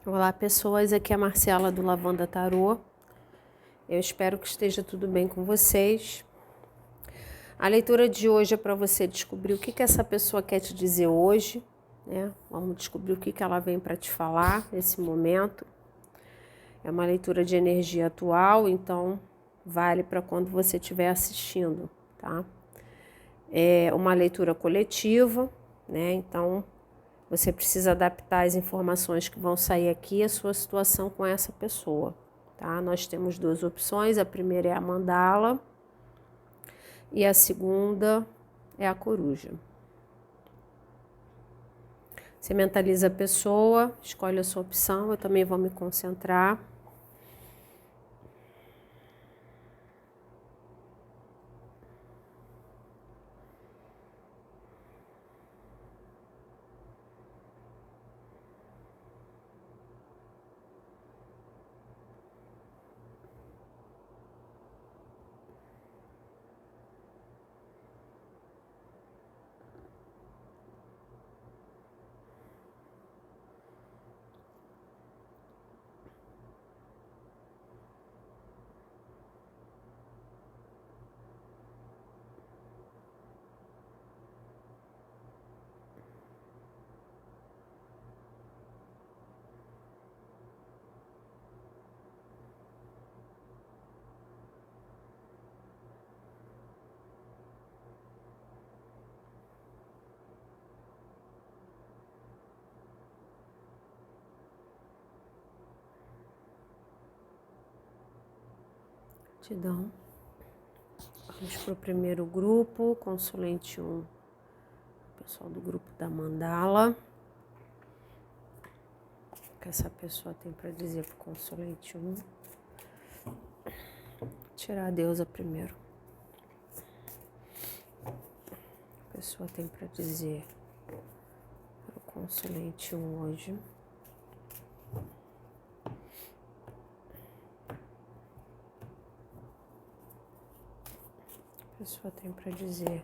Olá pessoas, aqui é a Marcela do Lavanda Tarô. Eu espero que esteja tudo bem com vocês. A leitura de hoje é para você descobrir o que essa pessoa quer te dizer hoje, né? Vamos descobrir o que ela vem para te falar nesse momento. É uma leitura de energia atual, então vale para quando você estiver assistindo, tá? É uma leitura coletiva, né? Então você precisa adaptar as informações que vão sair aqui à sua situação com essa pessoa, tá? Nós temos duas opções, a primeira é a mandala e a segunda é a coruja. Você mentaliza a pessoa, escolhe a sua opção, eu também vou me concentrar. Gratidão. Vamos para o primeiro grupo, consulente 1, pessoal do grupo da mandala. O que essa pessoa tem para dizer para o consulente 1? Tirar a deusa primeiro. A pessoa tem para dizer para o consulente 1 hoje. A pessoa tem para dizer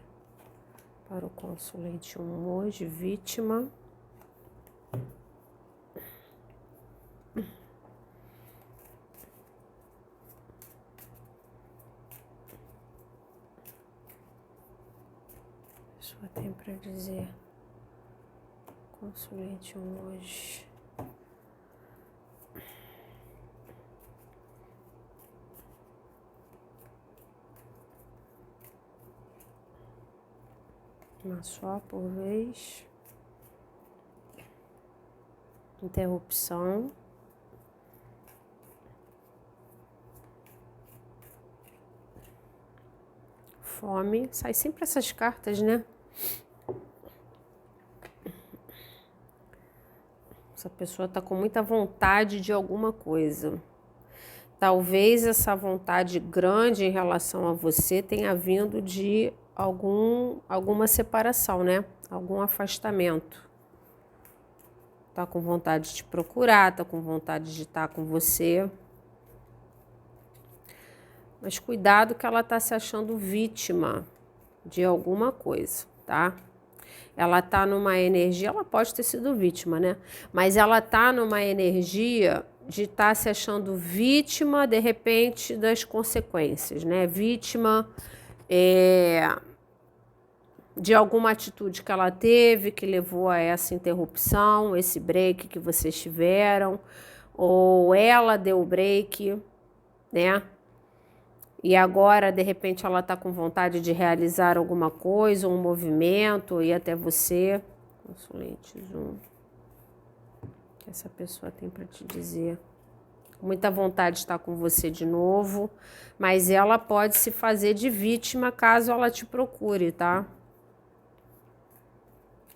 para o consulente 1 hoje, vítima. A pessoa tem para dizer consulente 1 hoje. Uma só por vez. Interrupção. Fome. Sai sempre essas cartas, né? Essa pessoa está com muita vontade de alguma coisa. Talvez essa vontade grande em relação a você tenha vindo de alguma separação, né? Algum afastamento. Tá com vontade de te procurar, tá com vontade de estar com você. Mas cuidado que ela tá se achando vítima de alguma coisa, tá? Ela tá numa energia, ela pode ter sido vítima, né? Mas ela tá numa energia de estar se achando vítima, de repente, das consequências, né? Vítima de alguma atitude que ela teve, que levou a essa interrupção, esse break que vocês tiveram, ou ela deu o break, né? E agora, de repente, ela está com vontade de realizar alguma coisa, um movimento, ir até você. Consulentes 1. O que essa pessoa tem para te dizer? Muita vontade de estar com você de novo, mas ela pode se fazer de vítima caso ela te procure, tá?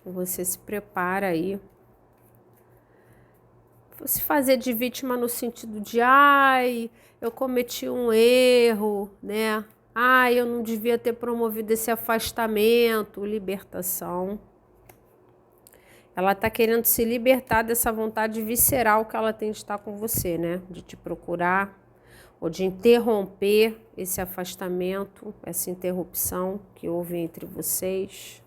Você se prepara aí. Se fazer de vítima no sentido de, ai, eu cometi um erro, né? Ai, eu não devia ter promovido esse afastamento, libertação. Ela tá querendo se libertar dessa vontade visceral que ela tem de estar com você, né? De te procurar, ou de interromper esse afastamento, essa interrupção que houve entre vocês.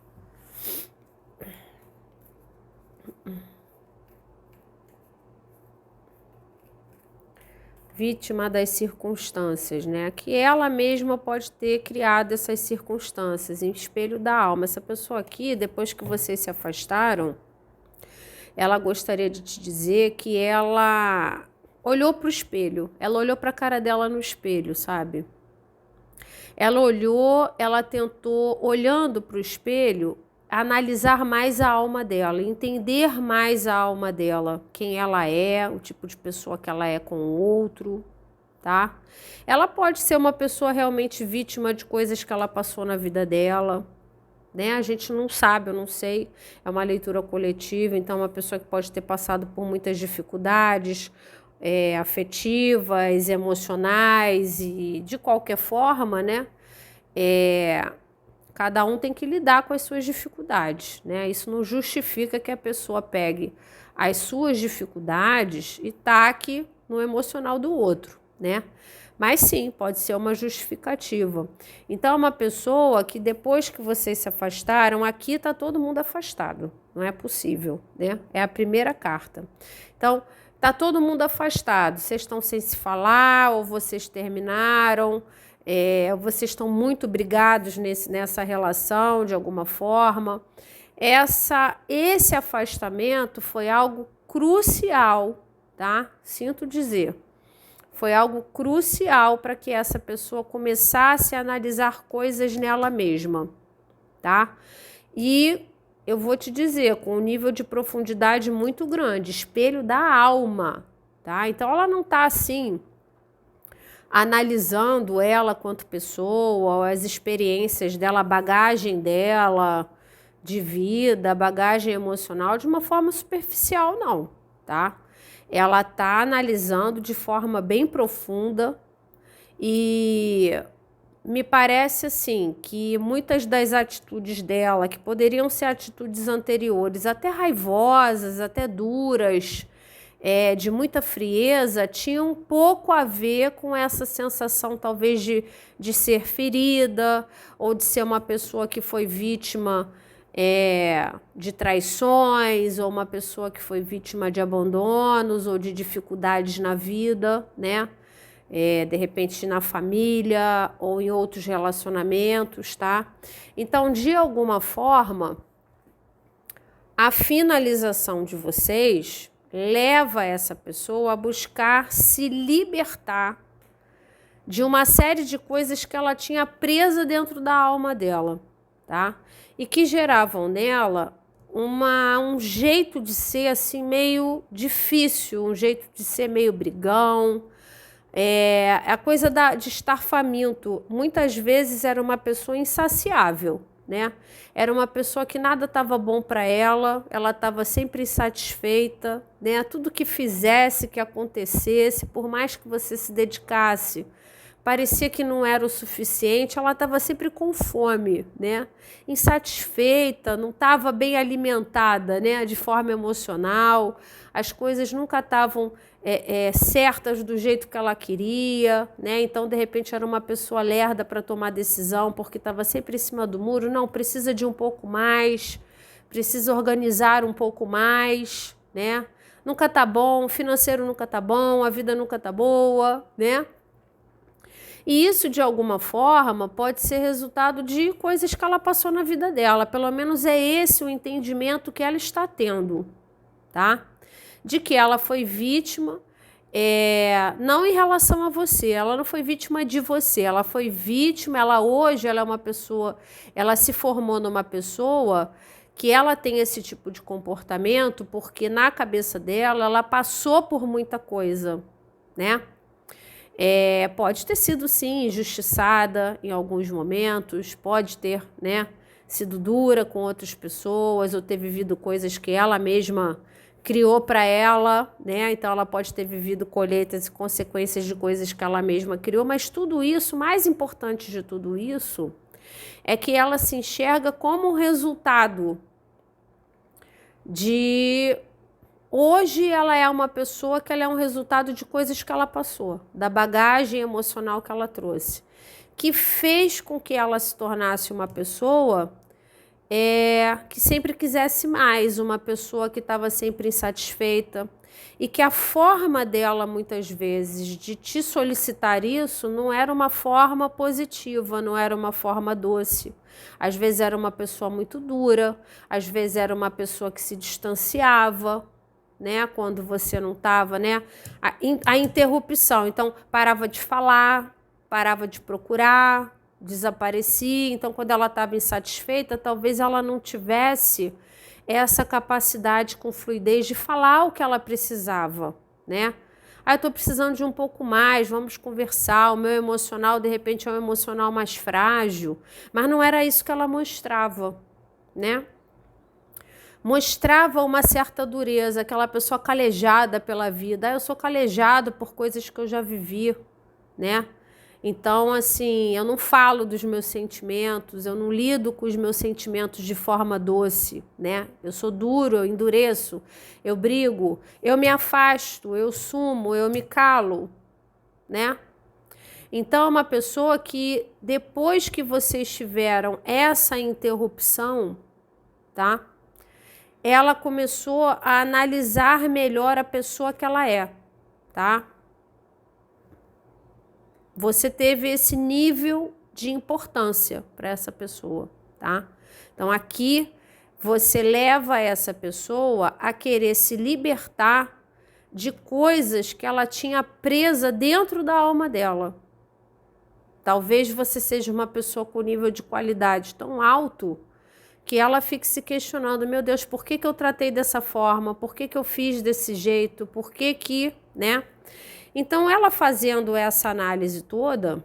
vítima das circunstâncias, né? Que ela mesma pode ter criado essas circunstâncias, em espelho da alma. Essa pessoa aqui, depois que vocês se afastaram, ela gostaria de te dizer que ela olhou para o espelho, ela olhou para a cara dela no espelho, sabe? Ela olhou, ela tentou, olhando para o espelho, analisar mais a alma dela, entender mais a alma dela, quem ela é, o tipo de pessoa que ela é com o outro, tá? Ela pode ser uma pessoa realmente vítima de coisas que ela passou na vida dela, né? A gente não sabe, eu não sei, é uma leitura coletiva, então é uma pessoa que pode ter passado por muitas dificuldades afetivas, emocionais e de qualquer forma, né? Cada um tem que lidar com as suas dificuldades, né? Isso não justifica que a pessoa pegue as suas dificuldades e taque no emocional do outro, né? Mas sim, pode ser uma justificativa. Então, é uma pessoa que depois que vocês se afastaram, aqui está todo mundo afastado. Não é possível, né? É a primeira carta. Então, está todo mundo afastado. Vocês estão sem se falar ou vocês terminaram. Vocês estão muito brigados nessa relação de alguma forma. Esse afastamento foi algo crucial, tá? Sinto dizer. Foi algo crucial para que essa pessoa começasse a analisar coisas nela mesma, tá? E eu vou te dizer, com um nível de profundidade muito grande, espelho da alma, tá? Então ela não está assim analisando ela quanto pessoa, as experiências dela, a bagagem dela de vida, a bagagem emocional de uma forma superficial, não, tá? Ela está analisando de forma bem profunda e me parece assim que muitas das atitudes dela, que poderiam ser atitudes anteriores, até raivosas, até duras, de muita frieza, tinham um pouco a ver com essa sensação talvez de ser ferida ou de ser uma pessoa que foi vítima de traições, ou uma pessoa que foi vítima de abandonos ou de dificuldades na vida, né? De repente na família ou em outros relacionamentos, tá? Então, de alguma forma, a finalização de vocês leva essa pessoa a buscar se libertar de uma série de coisas que ela tinha presa dentro da alma dela, tá? E que geravam nela um jeito de ser assim meio difícil, um jeito de ser meio brigão, a coisa de estar faminto. Muitas vezes era uma pessoa insaciável, né? Era uma pessoa que nada estava bom para ela estava sempre insatisfeita, né? Tudo que fizesse, que acontecesse, por mais que você se dedicasse, parecia que não era o suficiente, ela estava sempre com fome, né? Insatisfeita, não estava bem alimentada, né? De forma emocional, as coisas nunca estavam certas do jeito que ela queria, né? Então, de repente, era uma pessoa lerda para tomar decisão, porque estava sempre em cima do muro. Não, precisa de um pouco mais, precisa organizar um pouco mais, né? Nunca tá bom, o financeiro nunca tá bom, a vida nunca tá boa, né? E isso, de alguma forma, pode ser resultado de coisas que ela passou na vida dela. Pelo menos é esse o entendimento que ela está tendo, tá? De que ela foi vítima, não em relação a você, ela não foi vítima de você, ela foi vítima, hoje ela é uma pessoa, ela se formou numa pessoa que ela tem esse tipo de comportamento porque na cabeça dela, ela passou por muita coisa, né? Pode ter sido, sim, injustiçada em alguns momentos, pode ter, né, sido dura com outras pessoas ou ter vivido coisas que ela mesma criou para ela, né? Então ela pode ter vivido colheitas e consequências de coisas que ela mesma criou, mas tudo isso, mais importante de tudo isso, é que ela se enxerga como resultado de... Hoje ela é uma pessoa que ela é um resultado de coisas que ela passou, da bagagem emocional que ela trouxe, que fez com que ela se tornasse uma pessoa que sempre quisesse mais, uma pessoa que estava sempre insatisfeita e que a forma dela, muitas vezes, de te solicitar isso não era uma forma positiva, não era uma forma doce. Às vezes era uma pessoa muito dura, às vezes era uma pessoa que se distanciava, né, quando você não estava, né, a interrupção. Então, parava de falar, parava de procurar, desaparecia. Então, quando ela estava insatisfeita, talvez ela não tivesse essa capacidade com fluidez de falar o que ela precisava, né? Ah, eu estou precisando de um pouco mais, vamos conversar. O meu emocional, de repente, é um emocional mais frágil, mas não era isso que ela mostrava, né? Mostrava uma certa dureza, aquela pessoa calejada pela vida. Ah, eu sou calejado por coisas que eu já vivi, né? Então, assim, eu não falo dos meus sentimentos, eu não lido com os meus sentimentos de forma doce, né? Eu sou duro, eu endureço, eu brigo, eu me afasto, eu sumo, eu me calo, né? Então, é uma pessoa que, depois que vocês tiveram essa interrupção, tá? Ela começou a analisar melhor a pessoa que ela é, tá? Você teve esse nível de importância para essa pessoa, tá? Então, aqui você leva essa pessoa a querer se libertar de coisas que ela tinha presa dentro da alma dela. Talvez você seja uma pessoa com nível de qualidade tão alto que ela fique se questionando, meu Deus, por que eu tratei dessa forma? Por que eu fiz desse jeito? Por que, né? Então, ela fazendo essa análise toda,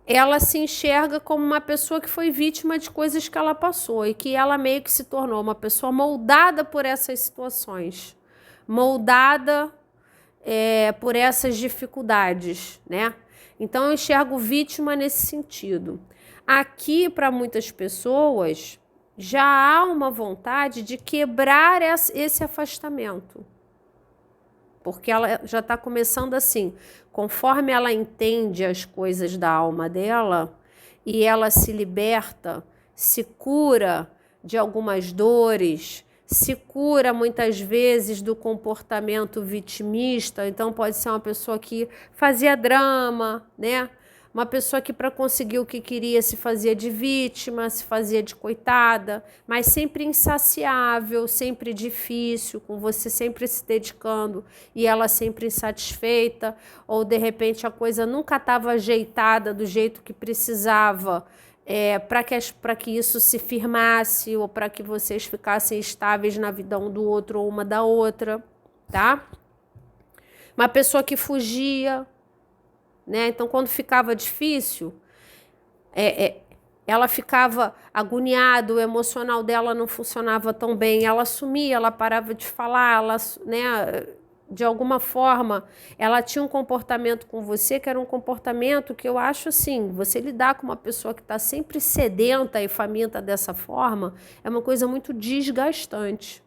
ela se enxerga como uma pessoa que foi vítima de coisas que ela passou e que ela meio que se tornou uma pessoa moldada por essas situações, moldada por essas dificuldades, né? Então, eu enxergo vítima nesse sentido. Aqui, para muitas pessoas, já há uma vontade de quebrar esse afastamento. Porque ela já está começando assim, conforme ela entende as coisas da alma dela e ela se liberta, se cura de algumas dores, se cura muitas vezes do comportamento vitimista. Então pode ser uma pessoa que fazia drama, né? Uma pessoa que, para conseguir o que queria, se fazia de vítima, se fazia de coitada, mas sempre insaciável, sempre difícil, com você sempre se dedicando e ela sempre insatisfeita, ou de repente a coisa nunca estava ajeitada do jeito que precisava, para que isso se firmasse ou para que vocês ficassem estáveis na vida um do outro ou uma da outra, tá? Uma pessoa que fugia, né? Então, quando ficava difícil, ela ficava agoniada, o emocional dela não funcionava tão bem, ela sumia, ela parava de falar, ela, né, de alguma forma, ela tinha um comportamento com você que era um comportamento que eu acho assim, você lidar com uma pessoa que está sempre sedenta e faminta dessa forma, é uma coisa muito desgastante,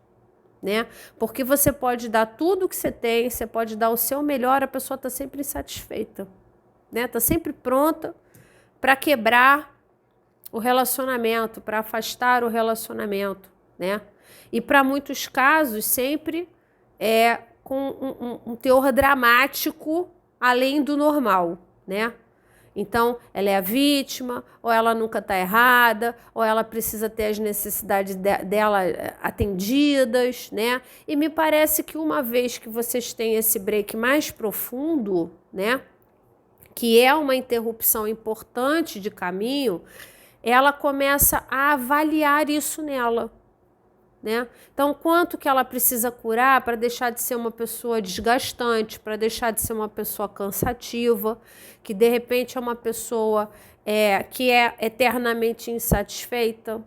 né? Porque você pode dar tudo que você tem, você pode dar o seu melhor, a pessoa está sempre insatisfeita, né? Tá sempre pronta para quebrar o relacionamento, para afastar o relacionamento, né? E para muitos casos sempre com um teor dramático além do normal, né? Então, ela é a vítima, ou ela nunca está errada, ou ela precisa ter as necessidades dela atendidas, né? E me parece que uma vez que vocês têm esse break mais profundo, né? Que é uma interrupção importante de caminho, ela começa a avaliar isso nela, né? Então, quanto que ela precisa curar para deixar de ser uma pessoa desgastante, para deixar de ser uma pessoa cansativa, que de repente é uma pessoa que é eternamente insatisfeita.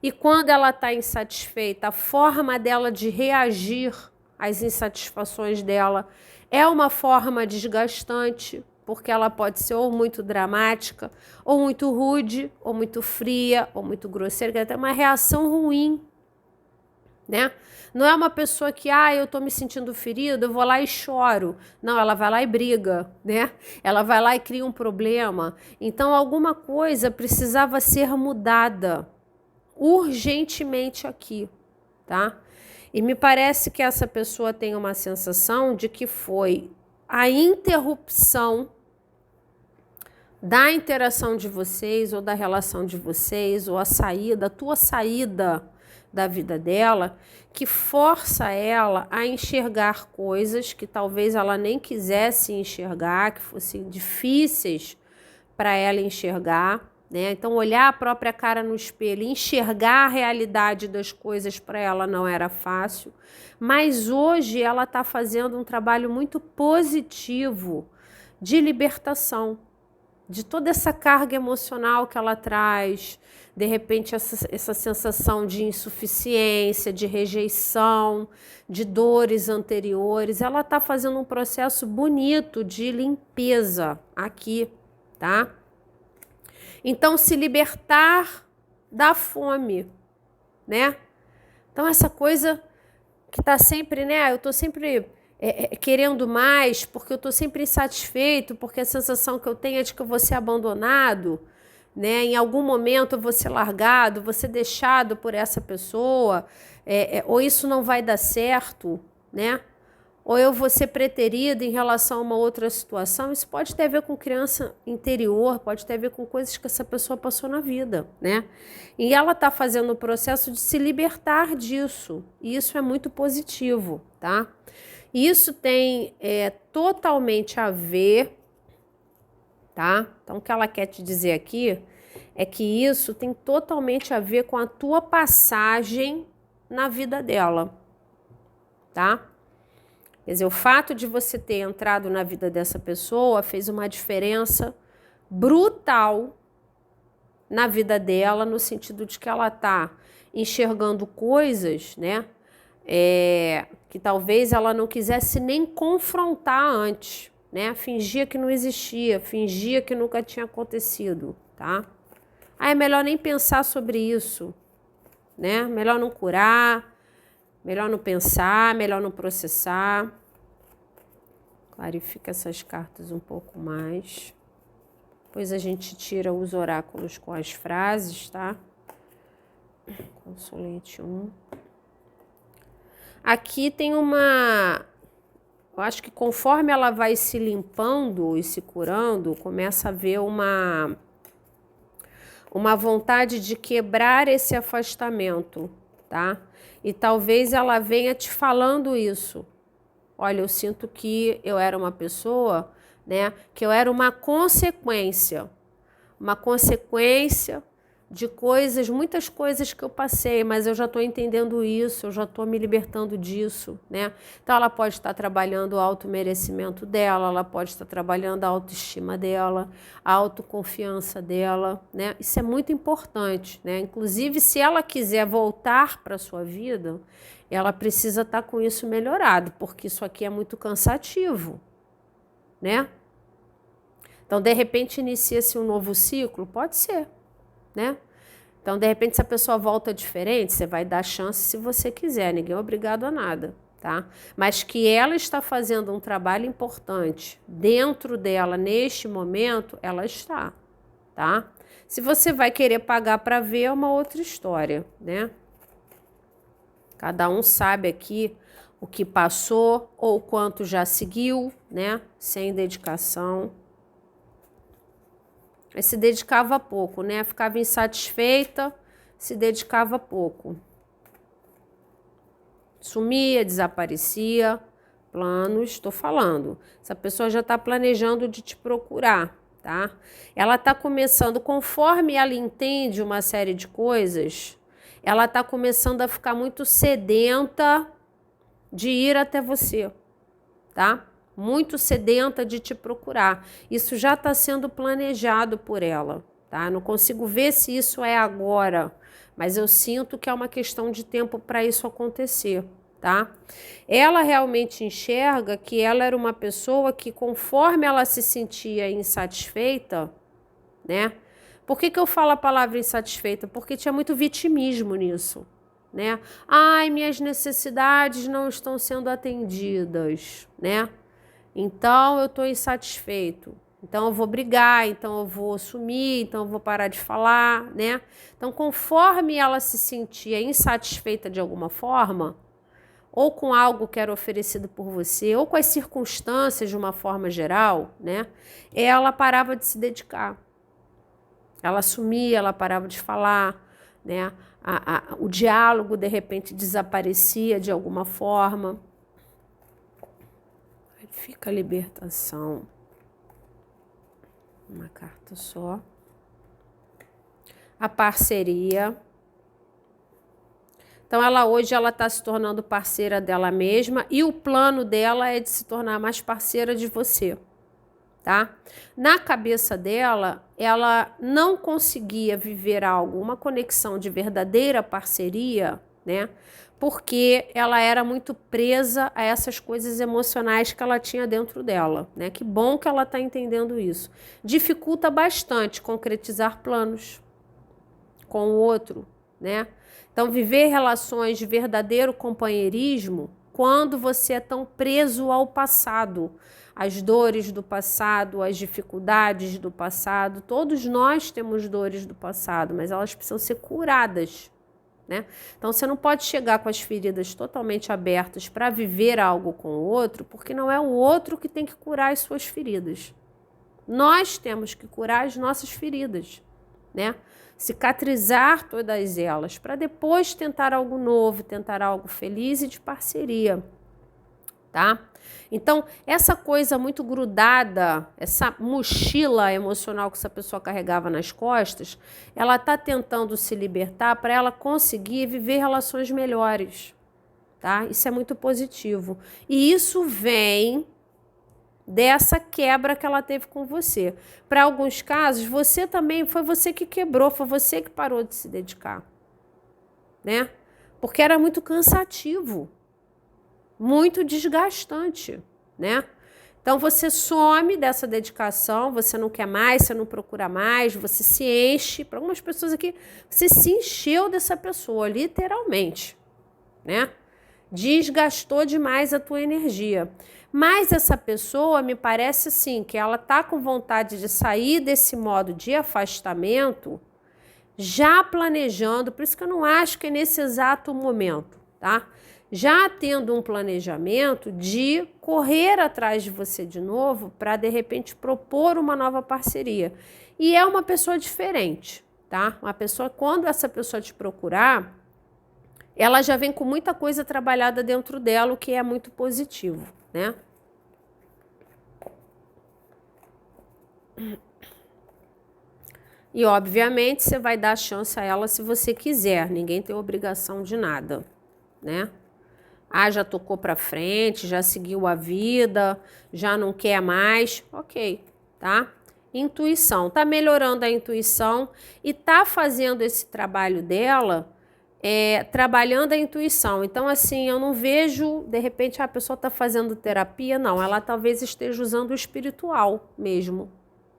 E quando ela está insatisfeita, a forma dela de reagir às insatisfações dela é uma forma desgastante, porque ela pode ser ou muito dramática, ou muito rude, ou muito fria, ou muito grosseira, que é até uma reação ruim, né? Não é uma pessoa que, eu estou me sentindo ferida, eu vou lá e choro. Não, ela vai lá e briga, né? Ela vai lá e cria um problema. Então, alguma coisa precisava ser mudada, urgentemente aqui, tá? E me parece que essa pessoa tem uma sensação de que foi a interrupção da interação de vocês, ou da relação de vocês, ou a tua saída da vida dela, que força ela a enxergar coisas que talvez ela nem quisesse enxergar, que fossem difíceis para ela enxergar, né? Então, olhar a própria cara no espelho, enxergar a realidade das coisas para ela não era fácil, mas hoje ela está fazendo um trabalho muito positivo de libertação, de toda essa carga emocional que ela traz, de repente essa sensação de insuficiência, de rejeição, de dores anteriores. Ela está fazendo um processo bonito de limpeza aqui, tá? Então, se libertar da fome, né? Então, essa coisa que está sempre, né? Eu estou sempre querendo mais, porque eu estou sempre insatisfeito, porque a sensação que eu tenho é de que eu vou ser abandonado, né? Em algum momento eu vou ser largado, vou ser deixado por essa pessoa, ou isso não vai dar certo, né? Ou eu vou ser preterido em relação a uma outra situação. Isso pode ter a ver com criança interior, pode ter a ver com coisas que essa pessoa passou na vida, né? E ela está fazendo o processo de se libertar disso, e isso é muito positivo, tá? Isso tem totalmente a ver, tá? Então, o que ela quer te dizer aqui é que isso tem totalmente a ver com a tua passagem na vida dela, tá? Quer dizer, o fato de você ter entrado na vida dessa pessoa fez uma diferença brutal na vida dela, no sentido de que ela está enxergando coisas, né? Que talvez ela não quisesse nem confrontar antes, né? Fingia que não existia, fingia que nunca tinha acontecido, tá? É melhor nem pensar sobre isso, né? Melhor não curar, melhor não pensar, melhor não processar. Clarifica essas cartas um pouco mais. Depois a gente tira os oráculos com as frases, tá? Consulente 1. Aqui tem uma... Eu acho que conforme ela vai se limpando e se curando, começa a haver uma vontade de quebrar esse afastamento, tá? E talvez ela venha te falando isso. Olha, eu sinto que eu era uma pessoa, né? Que eu era uma consequência de coisas, muitas coisas que eu passei, mas eu já estou entendendo isso, eu já estou me libertando disso, né? Então ela pode estar trabalhando o automerecimento dela, ela pode estar trabalhando a autoestima dela, a autoconfiança dela, né? Isso é muito importante, né? Inclusive, se ela quiser voltar para a sua vida, ela precisa estar com isso melhorado, porque isso aqui é muito cansativo, né? Então, de repente, inicia-se um novo ciclo? Pode ser, né? Então, de repente, se a pessoa volta diferente, você vai dar chance se você quiser, ninguém é obrigado a nada, tá? Mas que ela está fazendo um trabalho importante dentro dela, neste momento, ela está, tá? Se você vai querer pagar para ver, é uma outra história, né? Cada um sabe aqui o que passou ou o quanto já seguiu, né? Sem dedicação. Mas se dedicava pouco, né? Ficava insatisfeita, se dedicava pouco. Sumia, desaparecia. Planos, estou falando. Essa pessoa já está planejando de te procurar, tá? Ela está começando, conforme ela entende uma série de coisas, ela está começando a ficar muito sedenta de ir até você, tá? Muito sedenta de te procurar. Isso já está sendo planejado por ela, tá? Não consigo ver se isso é agora, mas eu sinto que é uma questão de tempo para isso acontecer, tá? Ela realmente enxerga que ela era uma pessoa que, conforme ela se sentia insatisfeita, né? Por que eu falo a palavra insatisfeita? Porque tinha muito vitimismo nisso, né? Ai, minhas necessidades não estão sendo atendidas, né? Então, eu estou insatisfeito. Então eu vou brigar, então eu vou sumir, então eu vou parar de falar, né? Então, conforme ela se sentia insatisfeita de alguma forma, ou com algo que era oferecido por você, ou com as circunstâncias de uma forma geral, né? Ela parava de se dedicar. Ela sumia, ela parava de falar, né? O diálogo, de repente, desaparecia de alguma forma. Aí fica a libertação. Uma carta só. A parceria. Então, hoje ela está se tornando parceira dela mesma e o plano dela é de se tornar mais parceira de você, tá? Na cabeça dela, ela não conseguia viver algo, uma conexão de verdadeira parceria, né? Porque ela era muito presa a essas coisas emocionais que ela tinha dentro dela, né? Que bom que ela está entendendo isso. Dificulta bastante concretizar planos com o outro, né? Então, viver relações de verdadeiro companheirismo quando você é tão preso ao passado, às dores do passado, às dificuldades do passado. Todos nós temos dores do passado, mas elas precisam ser curadas, né? Então, você não pode chegar com as feridas totalmente abertas para viver algo com o outro, porque não é o outro que tem que curar as suas feridas. Nós temos que curar as nossas feridas, né? Cicatrizar todas elas, para depois tentar algo novo, tentar algo feliz e de parceria, tá? Então, essa coisa muito grudada, essa mochila emocional que essa pessoa carregava nas costas, ela está tentando se libertar para ela conseguir viver relações melhores, tá? Isso é muito positivo. E isso vem dessa quebra que ela teve com você. Para alguns casos, você também, foi você que quebrou, foi você que parou de se dedicar, né? Porque era muito cansativo, muito desgastante, né? Então, você some dessa dedicação, você não quer mais, você não procura mais, você se enche. Para algumas pessoas aqui, você se encheu dessa pessoa, literalmente, né? Desgastou demais a tua energia. Mas essa pessoa, me parece assim, que ela tá com vontade de sair desse modo de afastamento, já planejando, por isso que eu não acho que é nesse exato momento, tá? Já tendo um planejamento de correr atrás de você de novo para, de repente, propor uma nova parceria. E é uma pessoa diferente, tá? Uma pessoa, quando essa pessoa te procurar, ela já vem com muita coisa trabalhada dentro dela, o que é muito positivo, né? E, obviamente, você vai dar chance a ela se você quiser. Ninguém tem obrigação de nada, né? Ah, já tocou pra frente, já seguiu a vida, já não quer mais. Ok, tá? Intuição. Tá melhorando a intuição e tá fazendo esse trabalho dela, trabalhando a intuição. Então, assim, eu não vejo, de repente, a pessoa tá fazendo terapia. Não, ela talvez esteja usando o espiritual mesmo,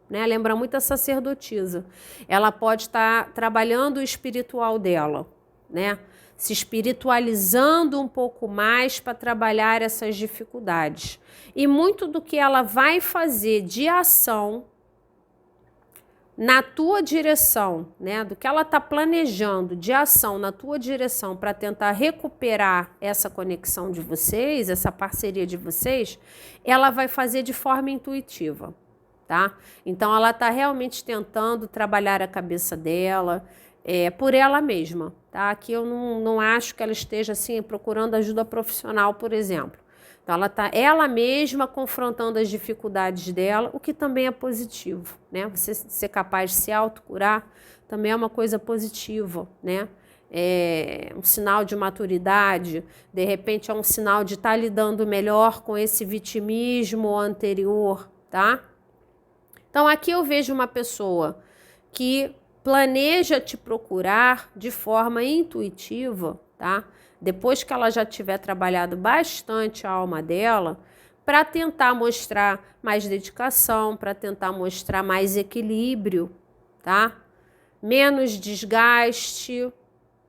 né? Lembra muito a sacerdotisa. Ela pode estar trabalhando o espiritual dela, né? Se espiritualizando um pouco mais para trabalhar essas dificuldades. E muito do que ela vai fazer de ação na tua direção, né? Do que ela está planejando de ação na tua direção para tentar recuperar essa conexão de vocês, essa parceria de vocês, ela vai fazer de forma intuitiva, tá? Então, ela está realmente tentando trabalhar a cabeça dela, por ela mesma, tá? Aqui eu não acho que ela esteja, assim, procurando ajuda profissional, por exemplo. Então, ela está ela mesma confrontando as dificuldades dela, o que também é positivo, né? Você ser capaz de se autocurar também é uma coisa positiva, né? É um sinal de maturidade, de repente é um sinal de estar lidando melhor com esse vitimismo anterior, tá? Então, aqui eu vejo uma pessoa que planeja te procurar de forma intuitiva, tá? Depois que ela já tiver trabalhado bastante a alma dela, para tentar mostrar mais dedicação, para tentar mostrar mais equilíbrio, tá? Menos desgaste,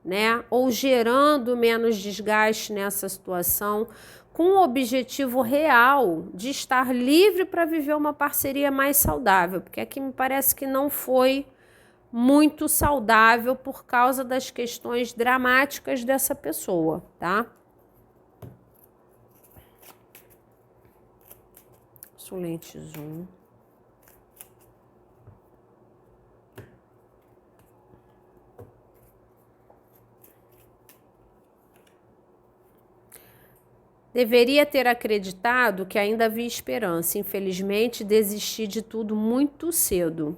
né? Ou gerando menos desgaste nessa situação, com o objetivo real de estar livre para viver uma parceria mais saudável, porque aqui me parece que não foi muito saudável por causa das questões dramáticas dessa pessoa, tá? Consulente Zoom. Deveria ter acreditado que ainda havia esperança. Infelizmente, desisti de tudo muito cedo.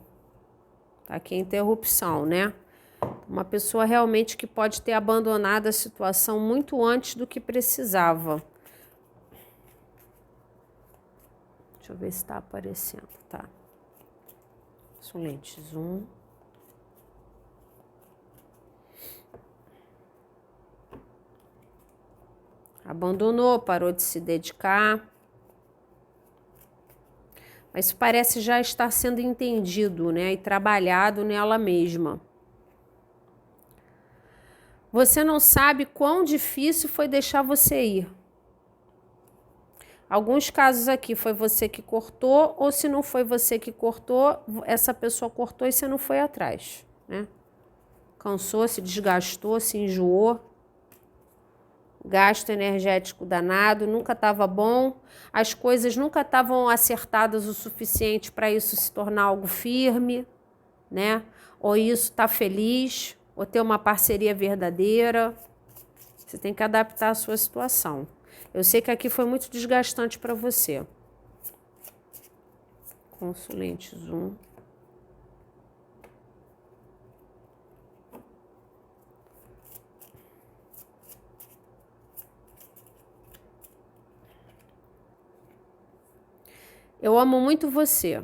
Tá aqui a interrupção, né? Uma pessoa realmente que pode ter abandonado a situação muito antes do que precisava. Deixa eu ver se está aparecendo, tá? Consulente Zoom. Abandonou, parou de se dedicar. Mas isso parece já estar sendo entendido, né? E trabalhado nela mesma. Você não sabe quão difícil foi deixar você ir. Alguns casos aqui foi você que cortou, ou se não foi você que cortou, essa pessoa cortou e você não foi atrás, né? Cansou, se desgastou, se enjoou. Gasto energético danado, nunca estava bom, as coisas nunca estavam acertadas o suficiente para isso se tornar algo firme, né? Ou isso tá feliz, ou ter uma parceria verdadeira. Você tem que adaptar a sua situação. Eu sei que aqui foi muito desgastante para você. Consulente Zoom. Eu amo muito você.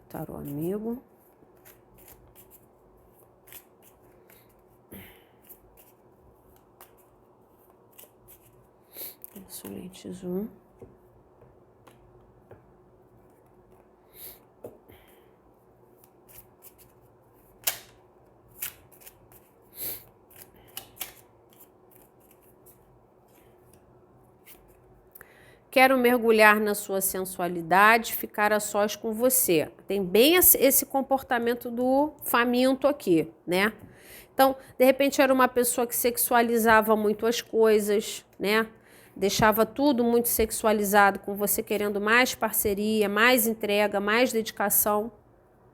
Tarô amigo. Consulente Zoom. Quero mergulhar na sua sensualidade, ficar a sós com você. Tem bem esse comportamento do faminto aqui, né? Então, de repente era uma pessoa que sexualizava muito as coisas, né? Deixava tudo muito sexualizado, com você querendo mais parceria, mais entrega, mais dedicação,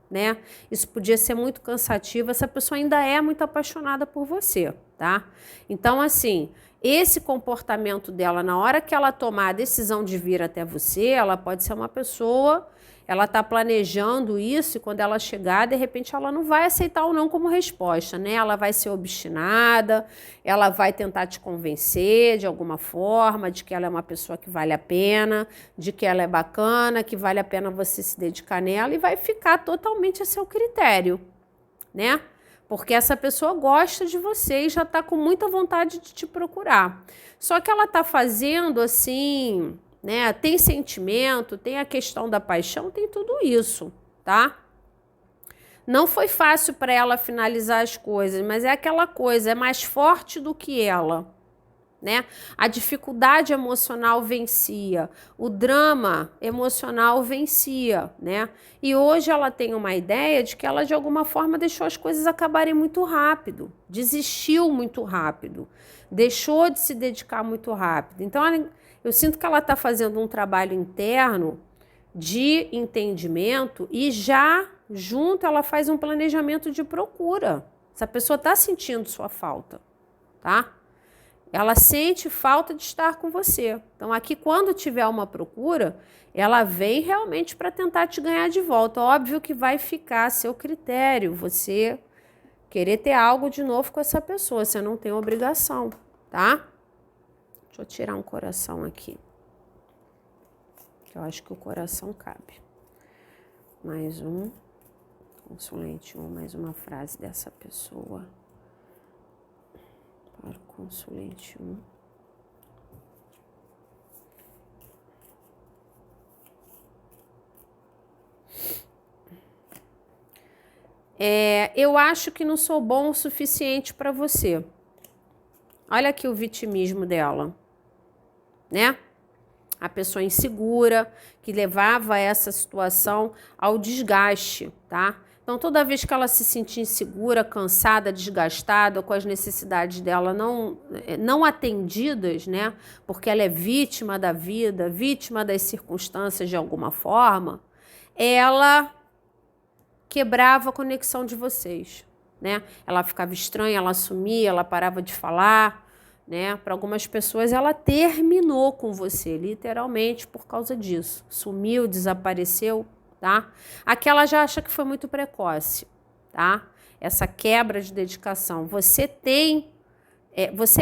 né? Isso podia ser muito cansativo. Essa pessoa ainda é muito apaixonada por você, tá? Então, assim, esse comportamento dela, na hora que ela tomar a decisão de vir até você, ela pode ser uma pessoa, ela está planejando isso e quando ela chegar, de repente ela não vai aceitar o não como resposta, né? Ela vai ser obstinada, ela vai tentar te convencer de alguma forma, de que ela é uma pessoa que vale a pena, de que ela é bacana, que vale a pena você se dedicar nela e vai ficar totalmente a seu critério, né? Porque essa pessoa gosta de você e já está com muita vontade de te procurar. Só que ela está fazendo assim, né? Tem sentimento, tem a questão da paixão, tem tudo isso, tá? Não foi fácil para ela finalizar as coisas, mas é aquela coisa, é mais forte do que ela, né? A dificuldade emocional vencia, o drama emocional vencia, né? E hoje ela tem uma ideia de que ela de alguma forma deixou as coisas acabarem muito rápido, desistiu muito rápido, deixou de se dedicar muito rápido. Então eu sinto que ela está fazendo um trabalho interno de entendimento e já junto ela faz um planejamento de procura. Essa pessoa está sentindo sua falta, tá? Ela sente falta de estar com você. Então, aqui, quando tiver uma procura, ela vem realmente para tentar te ganhar de volta. Óbvio que vai ficar a seu critério você querer ter algo de novo com essa pessoa. Você não tem obrigação, tá? Deixa eu tirar um coração aqui. Eu acho que o coração cabe. Mais um. Consulente 1, mais uma frase dessa pessoa. Para o consulente 1. Eu acho que não sou bom o suficiente para você. Olha aqui o vitimismo dela, né? A pessoa insegura, que levava essa situação ao desgaste, tá? Então, toda vez que ela se sentia insegura, cansada, desgastada, com as necessidades dela não atendidas, né? Porque ela é vítima da vida, vítima das circunstâncias de alguma forma, ela quebrava a conexão de vocês, né? Ela ficava estranha, ela sumia, ela parava de falar, né? Para algumas pessoas ela terminou com você, literalmente por causa disso. Sumiu, desapareceu, tá? Aquela já acha que foi muito precoce, tá? Essa quebra de dedicação. Você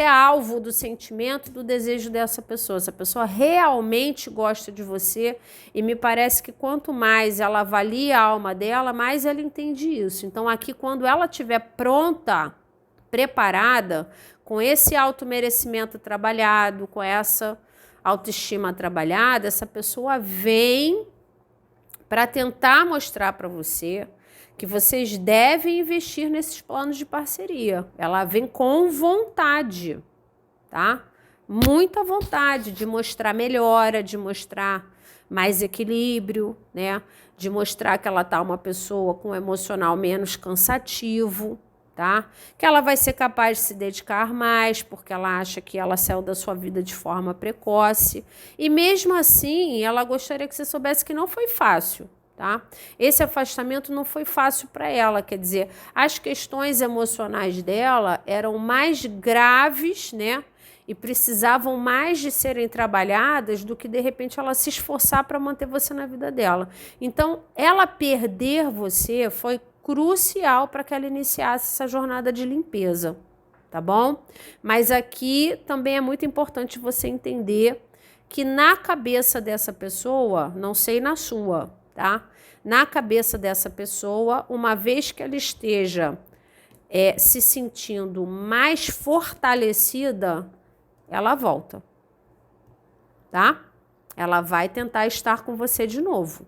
é alvo do sentimento, do desejo dessa pessoa. Essa pessoa realmente gosta de você e me parece que quanto mais ela avalia a alma dela, mais ela entende isso. Então aqui, quando ela estiver pronta, preparada, com esse automerecimento trabalhado, com essa autoestima trabalhada, essa pessoa vem para tentar mostrar para você que vocês devem investir nesses planos de parceria. Ela vem com vontade, tá? Muita vontade de mostrar melhora, de mostrar mais equilíbrio, né? De mostrar que ela tá uma pessoa com um emocional menos cansativo, tá? Que ela vai ser capaz de se dedicar mais, porque ela acha que ela saiu da sua vida de forma precoce. E mesmo assim, ela gostaria que você soubesse que não foi fácil. Tá? Esse afastamento não foi fácil para ela, quer dizer, as questões emocionais dela eram mais graves, né? E precisavam mais de serem trabalhadas do que, de repente, ela se esforçar para manter você na vida dela. Então, ela perder você foi crucial para que ela iniciasse essa jornada de limpeza, tá bom? Mas aqui também é muito importante você entender que na cabeça dessa pessoa, não sei na sua, tá? Na cabeça dessa pessoa, uma vez que ela esteja se sentindo mais fortalecida, ela volta, tá? Ela vai tentar estar com você de novo,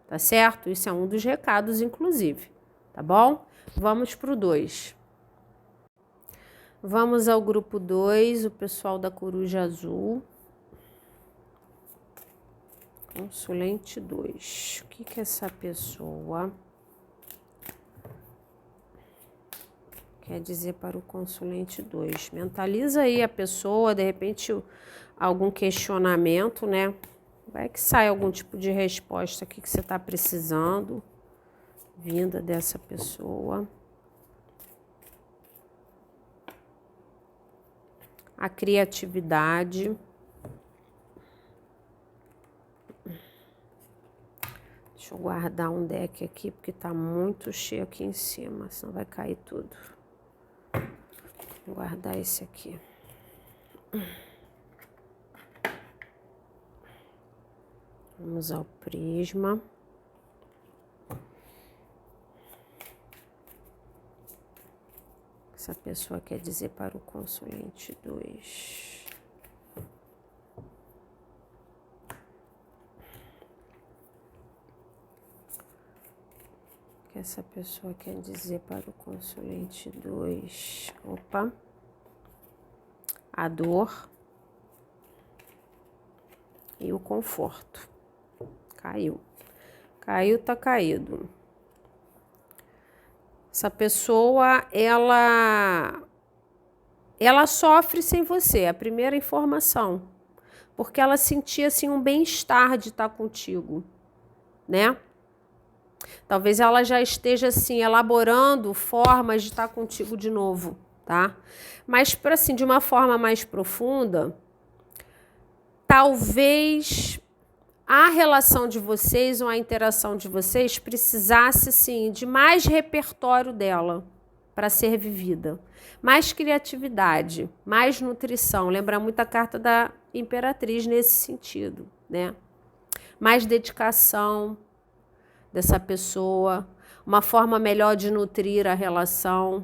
tá certo? Isso é um dos recados, inclusive, tá bom? Vamos pro 2. Vamos ao grupo 2, o pessoal da Coruja Azul. Consulente 2. O que essa pessoa quer dizer para o consulente 2? Mentaliza aí a pessoa, de repente algum questionamento, né? Vai que sai algum tipo de resposta aqui que você está precisando, vinda dessa pessoa. A criatividade. Deixa eu guardar um deck aqui, porque tá muito cheio aqui em cima, senão vai cair tudo. Vou guardar esse aqui. Vamos ao prisma. Essa pessoa quer dizer para o consulente 2. Que essa pessoa quer dizer para o consulente 2. Opa. A dor e o conforto. Caiu. Caiu, tá caído. Essa pessoa, ela sofre sem você, a primeira informação. Porque ela sentia, assim, um bem-estar de estar contigo, né? Talvez ela já esteja, assim, elaborando formas de estar contigo de novo, tá? Mas, assim, de uma forma mais profunda, talvez a relação de vocês ou a interação de vocês precisasse, sim, de mais repertório dela para ser vivida. Mais criatividade, mais nutrição. Lembra muito a carta da Imperatriz nesse sentido, né? Mais dedicação dessa pessoa, uma forma melhor de nutrir a relação.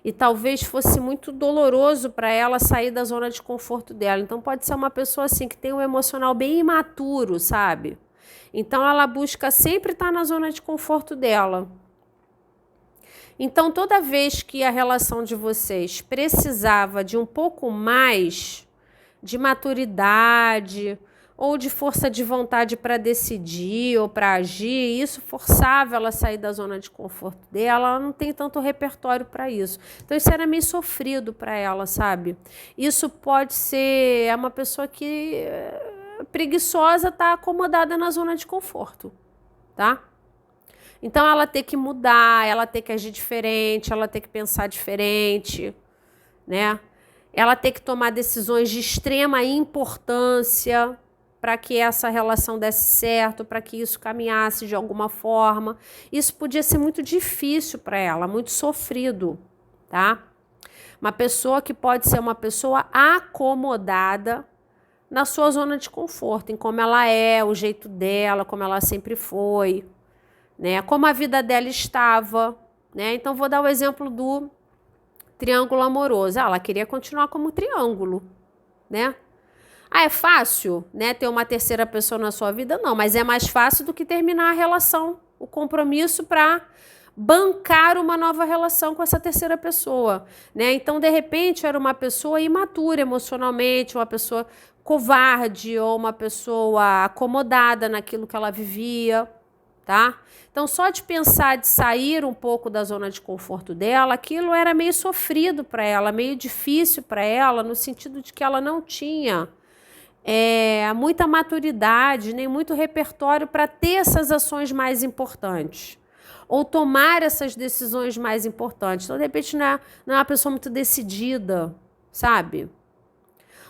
E talvez fosse muito doloroso para ela sair da zona de conforto dela. Então pode ser uma pessoa assim que tem um emocional bem imaturo, sabe? Então ela busca sempre estar na zona de conforto dela. Então, toda vez que a relação de vocês precisava de um pouco mais de maturidade ou de força de vontade para decidir ou para agir, isso forçava ela a sair da zona de conforto dela, ela não tem tanto repertório para isso. Então, isso era meio sofrido para ela, sabe? Isso pode ser uma pessoa que preguiçosa, está acomodada na zona de conforto, tá? Então, ela tem que mudar, ela tem que agir diferente, ela tem que pensar diferente, né? Ela tem que tomar decisões de extrema importância para que essa relação desse certo, para que isso caminhasse de alguma forma. Isso podia ser muito difícil para ela, muito sofrido, tá? Uma pessoa que pode ser uma pessoa acomodada na sua zona de conforto, em como ela é, o jeito dela, como ela sempre foi, né? Como a vida dela estava, né? Então, vou dar o exemplo do triângulo amoroso. Ela queria continuar como triângulo, né? É fácil, né, ter uma terceira pessoa na sua vida? Não, mas é mais fácil do que terminar a relação, o compromisso para bancar uma nova relação com essa terceira pessoa, né? Então, de repente, era uma pessoa imatura emocionalmente, uma pessoa covarde ou uma pessoa acomodada naquilo que ela vivia, tá? Então, só de pensar de sair um pouco da zona de conforto dela, aquilo era meio sofrido para ela, meio difícil para ela, no sentido de que ela não tinha muita maturidade, nem muito repertório para ter essas ações mais importantes, ou tomar essas decisões mais importantes. Então, de repente, não é uma pessoa muito decidida, sabe?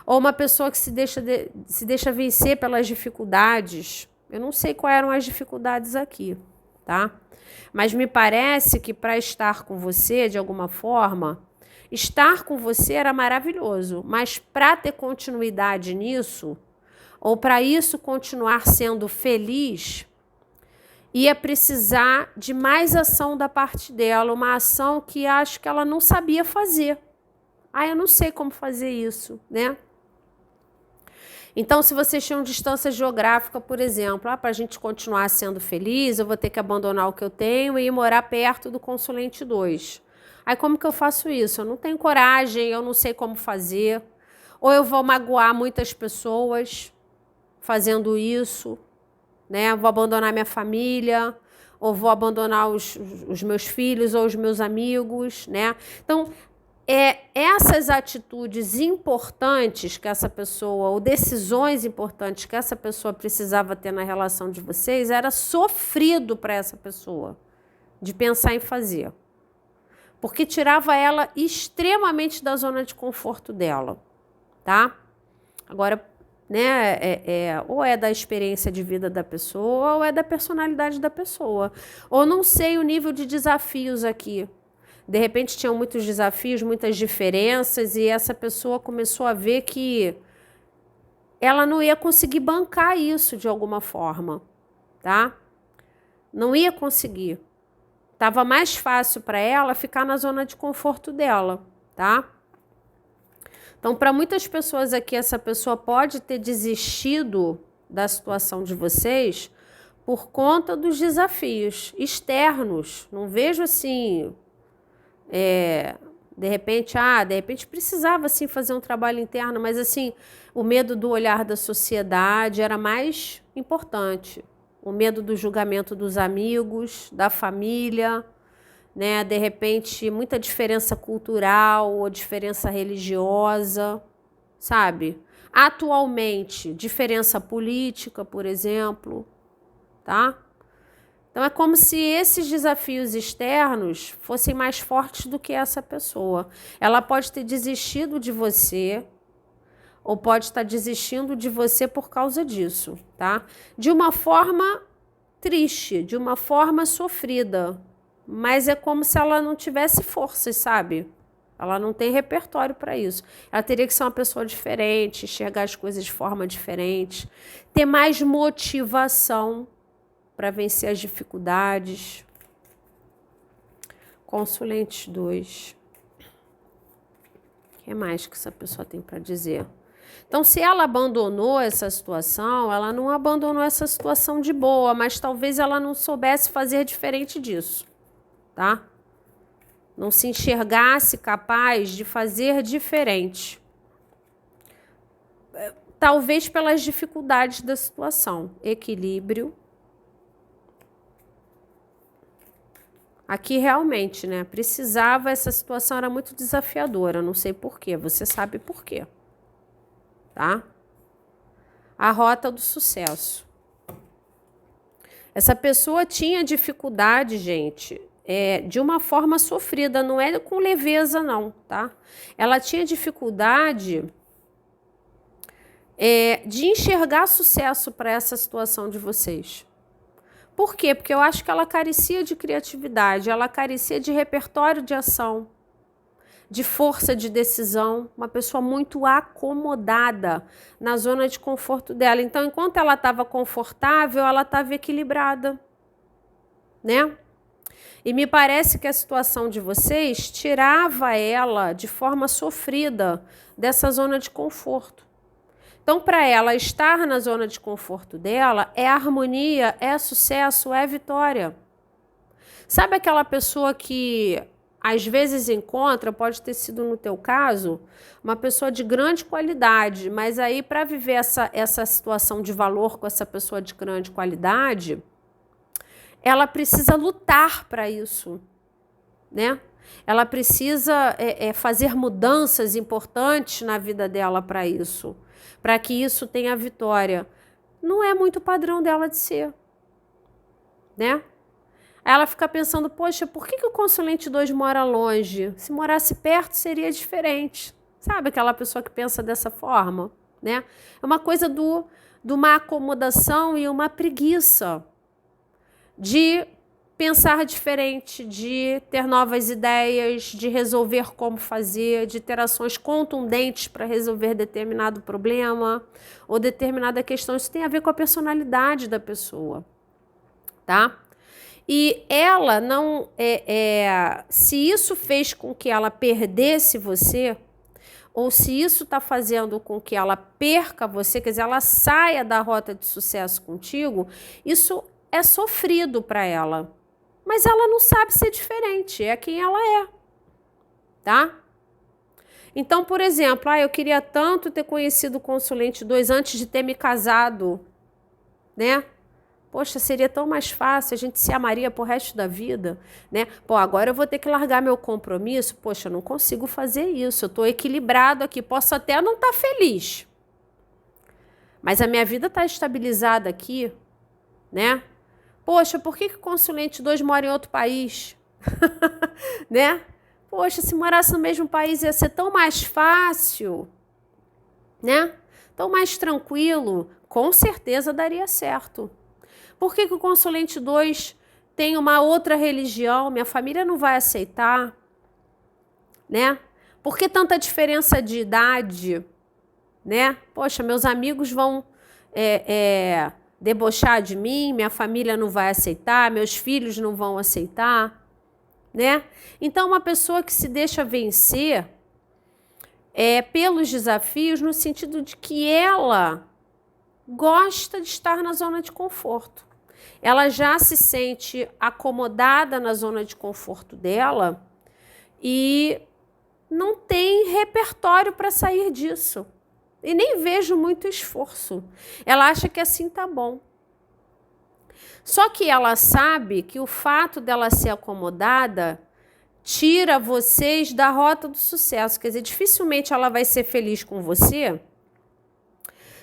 Ou uma pessoa que se deixa vencer pelas dificuldades. Eu não sei quais eram as dificuldades aqui, tá? Mas me parece que para estar com você, de alguma forma, estar com você era maravilhoso, mas para ter continuidade nisso, ou para isso continuar sendo feliz, ia precisar de mais ação da parte dela, uma ação que acho que ela não sabia fazer. Eu não sei como fazer isso, né? Então, se vocês tinham distância geográfica, por exemplo, para a gente continuar sendo feliz, eu vou ter que abandonar o que eu tenho e ir morar perto do Consulente 2. Aí, como que eu faço isso? Eu não tenho coragem, eu não sei como fazer. Ou eu vou magoar muitas pessoas fazendo isso, né? Vou abandonar minha família, ou vou abandonar os meus filhos ou os meus amigos, né? Então, essas atitudes importantes que essa pessoa, ou decisões importantes que essa pessoa precisava ter na relação de vocês, era sofrido para essa pessoa de pensar em fazer. Porque tirava ela extremamente da zona de conforto dela, tá? Agora, né, ou é da experiência de vida da pessoa, ou é da personalidade da pessoa. Ou não sei o nível de desafios aqui. De repente tinham muitos desafios, muitas diferenças, e essa pessoa começou a ver que ela não ia conseguir bancar isso de alguma forma, tá? Não ia conseguir. Tava mais fácil para ela ficar na zona de conforto dela, tá? Então, para muitas pessoas aqui, essa pessoa pode ter desistido da situação de vocês por conta dos desafios externos. Não vejo assim... de repente precisava assim fazer um trabalho interno, mas assim, o medo do olhar da sociedade era mais importante. O medo do julgamento dos amigos, da família, né? De repente, muita diferença cultural ou diferença religiosa, sabe? Atualmente, diferença política, por exemplo, tá? Então, é como se esses desafios externos fossem mais fortes do que essa pessoa. Ela pode ter desistido de você, ou pode estar desistindo de você por causa disso, tá? De uma forma triste, de uma forma sofrida, mas é como se ela não tivesse forças, sabe? Ela não tem repertório para isso. Ela teria que ser uma pessoa diferente, enxergar as coisas de forma diferente, ter mais motivação para vencer as dificuldades. Consulente 2. O que mais que essa pessoa tem para dizer? Então, se ela abandonou essa situação, ela não abandonou essa situação de boa, mas talvez ela não soubesse fazer diferente disso, tá? não se enxergasse capaz de fazer diferente. Talvez pelas dificuldades da situação. Equilíbrio. Aqui realmente, né? Precisava, essa situação era muito desafiadora. Não sei por quê, você sabe por quê. Tá? A rota do sucesso. Essa pessoa tinha dificuldade, gente, de uma forma sofrida, não é com leveza, não, tá? Ela tinha dificuldade de enxergar sucesso para essa situação de vocês. Por quê? Porque eu acho que ela carecia de criatividade, ela carecia de repertório de ação, de força de decisão, uma pessoa muito acomodada na zona de conforto dela. Então, enquanto ela estava confortável, ela estava equilibrada, né? E me parece que a situação de vocês tirava ela de forma sofrida dessa zona de conforto. Então, para ela estar na zona de conforto dela, é harmonia, é sucesso, é vitória. Sabe aquela pessoa que às vezes encontra, pode ter sido no teu caso, uma pessoa de grande qualidade, mas aí para viver essa situação de valor com essa pessoa de grande qualidade, ela precisa lutar para isso, né? Ela precisa fazer mudanças importantes na vida dela para isso, para que isso tenha vitória. Não é muito padrão dela de ser, né? Aí ela fica pensando, poxa, por que o consulente 2 mora longe? Se morasse perto seria diferente. Sabe aquela pessoa que pensa dessa forma, né? É uma coisa de uma acomodação e uma preguiça de pensar diferente, de ter novas ideias, de resolver como fazer, de ter ações contundentes para resolver determinado problema ou determinada questão. Isso tem a ver com a personalidade da pessoa, tá? E ela não... se isso fez com que ela perdesse você, ou se isso está fazendo com que ela perca você, quer dizer, ela saia da rota de sucesso contigo, isso é sofrido para ela. Mas ela não sabe ser diferente, é quem ela é, tá? Então, por exemplo, eu queria tanto ter conhecido o consulente 2 antes de ter me casado, né? Poxa, seria tão mais fácil, a gente se amaria pro resto da vida, né? Pô, agora eu vou ter que largar meu compromisso. Poxa, eu não consigo fazer isso, eu tô equilibrado aqui, posso até não estar feliz, mas a minha vida tá estabilizada aqui, né? Poxa, por que o consulente 2 mora em outro país? Né? Poxa, se morasse no mesmo país ia ser tão mais fácil, né? Tão mais tranquilo. Com certeza daria certo. Por que o consulente 2 tem uma outra religião? Minha família não vai aceitar, né? Por que tanta diferença de idade, né? Poxa, meus amigos vão... debochar de mim, minha família não vai aceitar, meus filhos não vão aceitar, né? Então, uma pessoa que se deixa vencer pelos desafios, no sentido de que ela gosta de estar na zona de conforto. Ela já se sente acomodada na zona de conforto dela e não tem repertório para sair disso. E nem vejo muito esforço. Ela acha que assim tá bom. Só que ela sabe que o fato dela ser acomodada tira vocês da rota do sucesso. Quer dizer, dificilmente ela vai ser feliz com você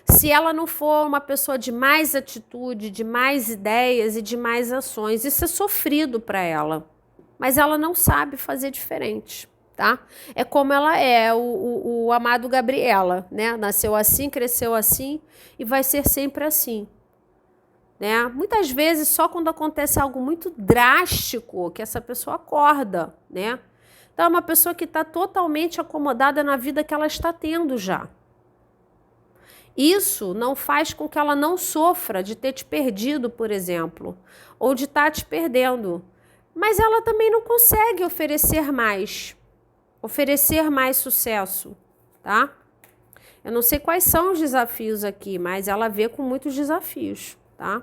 se ela não for uma pessoa de mais atitude, de mais ideias e de mais ações. Isso é sofrido para ela. Mas ela não sabe fazer diferente. Tá? É como ela é, o amado Gabriela, né? Nasceu assim, cresceu assim e vai ser sempre assim, né? Muitas vezes só quando acontece algo muito drástico que essa pessoa acorda, né? Então é uma pessoa que está totalmente acomodada na vida que ela está tendo já. Isso não faz com que ela não sofra de ter te perdido, por exemplo, ou de estar te perdendo, mas ela também não consegue oferecer mais sucesso, tá? Eu não sei quais são os desafios aqui, mas ela vê com muitos desafios, tá?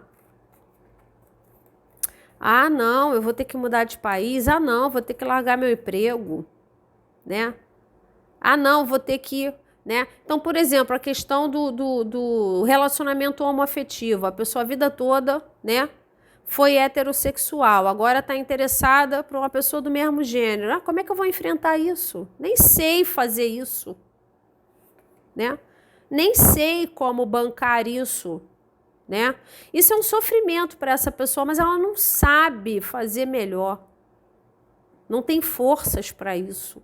Ah, não, eu vou ter que mudar de país. Ah, não, vou ter que largar meu emprego, né? Ah, não, vou ter que, né? Então, por exemplo, a questão do relacionamento homoafetivo. A pessoa a vida toda, né? Foi heterossexual, agora está interessada por uma pessoa do mesmo gênero. Ah, como é que eu vou enfrentar isso? Nem sei fazer isso, né? Nem sei como bancar isso, né? Isso é um sofrimento para essa pessoa, mas ela não sabe fazer melhor. Não tem forças para isso,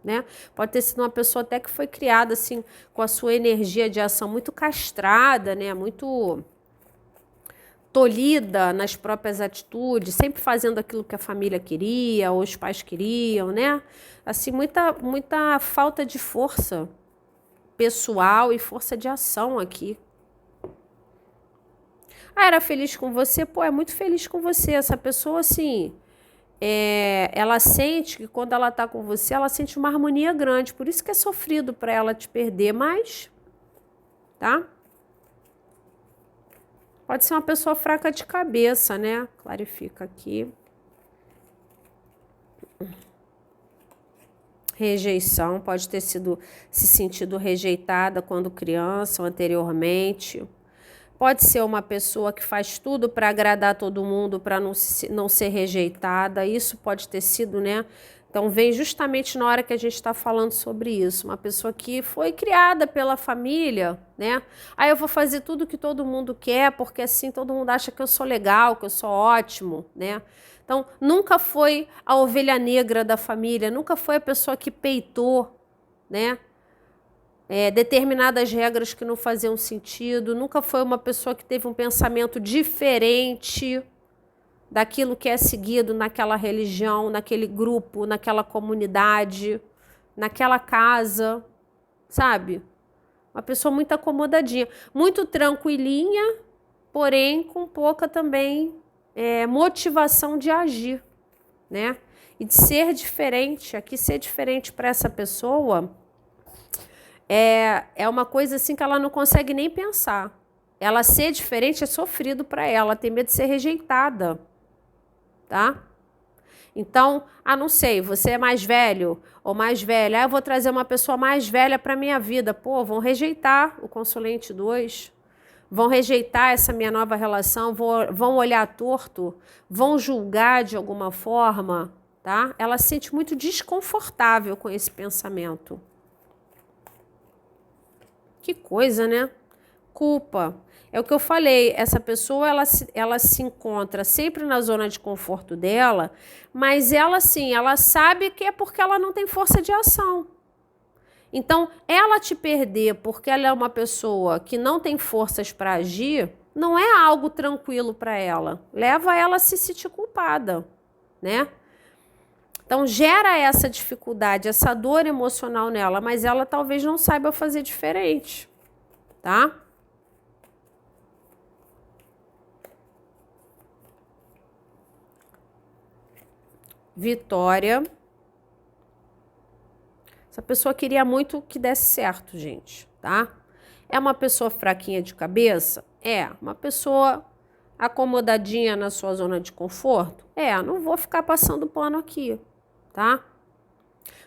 né? Pode ter sido uma pessoa até que foi criada assim com a sua energia de ação muito castrada, né? Muito tolhida nas próprias atitudes, sempre fazendo aquilo que a família queria, ou os pais queriam, né? Assim, muita falta de força pessoal e força de ação aqui. Ah, era feliz com você? Pô, é muito feliz com você. Essa pessoa, assim, ela sente que quando ela tá com você, ela sente uma harmonia grande. Por isso que é sofrido para ela te perder, mas, tá? Pode ser uma pessoa fraca de cabeça, né? Clarifica aqui. Rejeição, pode ter se sentido rejeitada quando criança ou anteriormente. Pode ser uma pessoa que faz tudo para agradar todo mundo, para não ser rejeitada. Isso pode ter sido, né? Então, vem justamente na hora que a gente está falando sobre isso. Uma pessoa que foi criada pela família, né? Aí eu vou fazer tudo que todo mundo quer, porque assim todo mundo acha que eu sou legal, que eu sou ótimo, né? Então, nunca foi a ovelha negra da família, nunca foi a pessoa que peitou, né? Determinadas regras que não faziam sentido, nunca foi uma pessoa que teve um pensamento diferente daquilo que é seguido naquela religião, naquele grupo, naquela comunidade, naquela casa, sabe? Uma pessoa muito acomodadinha, muito tranquilinha, porém com pouca também motivação de agir, né? E de ser diferente. Aqui ser diferente para essa pessoa é uma coisa assim que ela não consegue nem pensar. Ela ser diferente é sofrido para ela, tem medo de ser rejeitada, tá? Então, não sei, você é mais velho ou mais velha, eu vou trazer uma pessoa mais velha para minha vida. Pô, vão rejeitar o consulente 2, vão rejeitar essa minha nova relação, vão olhar torto, vão julgar de alguma forma, tá? Ela se sente muito desconfortável com esse pensamento. Que coisa, né? Culpa. É o que eu falei, essa pessoa ela se encontra sempre na zona de conforto dela, mas ela sim, ela sabe que é porque ela não tem força de ação. Então, ela te perder porque ela é uma pessoa que não tem forças para agir, não é algo tranquilo para ela. Leva ela a se sentir culpada, né? Então, gera essa dificuldade, essa dor emocional nela, mas ela talvez não saiba fazer diferente, tá? Vitória. Essa pessoa queria muito que desse certo, gente, tá? É uma pessoa fraquinha de cabeça? É. Uma pessoa acomodadinha na sua zona de conforto? É, não vou ficar passando pano aqui, tá?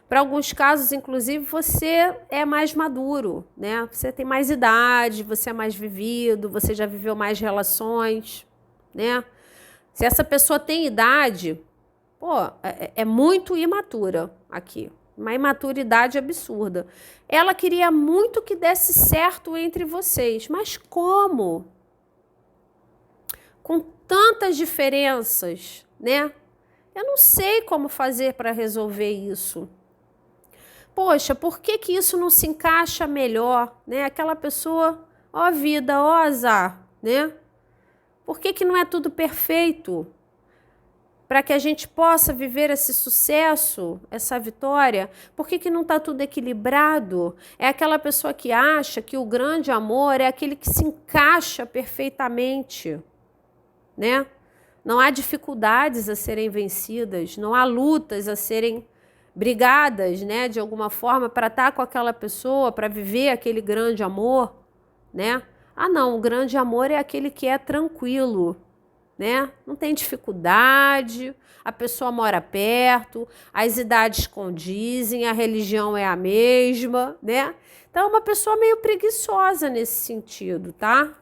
Para alguns casos, inclusive, você é mais maduro, né? Você tem mais idade, você é mais vivido, você já viveu mais relações, né? Se essa pessoa tem idade, pô, é muito imatura aqui. Uma imaturidade absurda. Ela queria muito que desse certo entre vocês, mas como? Com tantas diferenças, né? Eu não sei como fazer para resolver isso. Poxa, por que que isso não se encaixa melhor, né? Aquela pessoa, ó vida, ó azar, né? Por que que não é tudo perfeito? Para que a gente possa viver esse sucesso, essa vitória, por que que não está tudo equilibrado? É aquela pessoa que acha que o grande amor é aquele que se encaixa perfeitamente, né? Não há dificuldades a serem vencidas, não há lutas a serem brigadas, né? De alguma forma para estar com aquela pessoa, para viver aquele grande amor, né? Ah, não, o grande amor é aquele que é tranquilo, né? Não tem dificuldade, a pessoa mora perto, as idades condizem, a religião é a mesma, né? Então, é uma pessoa meio preguiçosa nesse sentido, tá?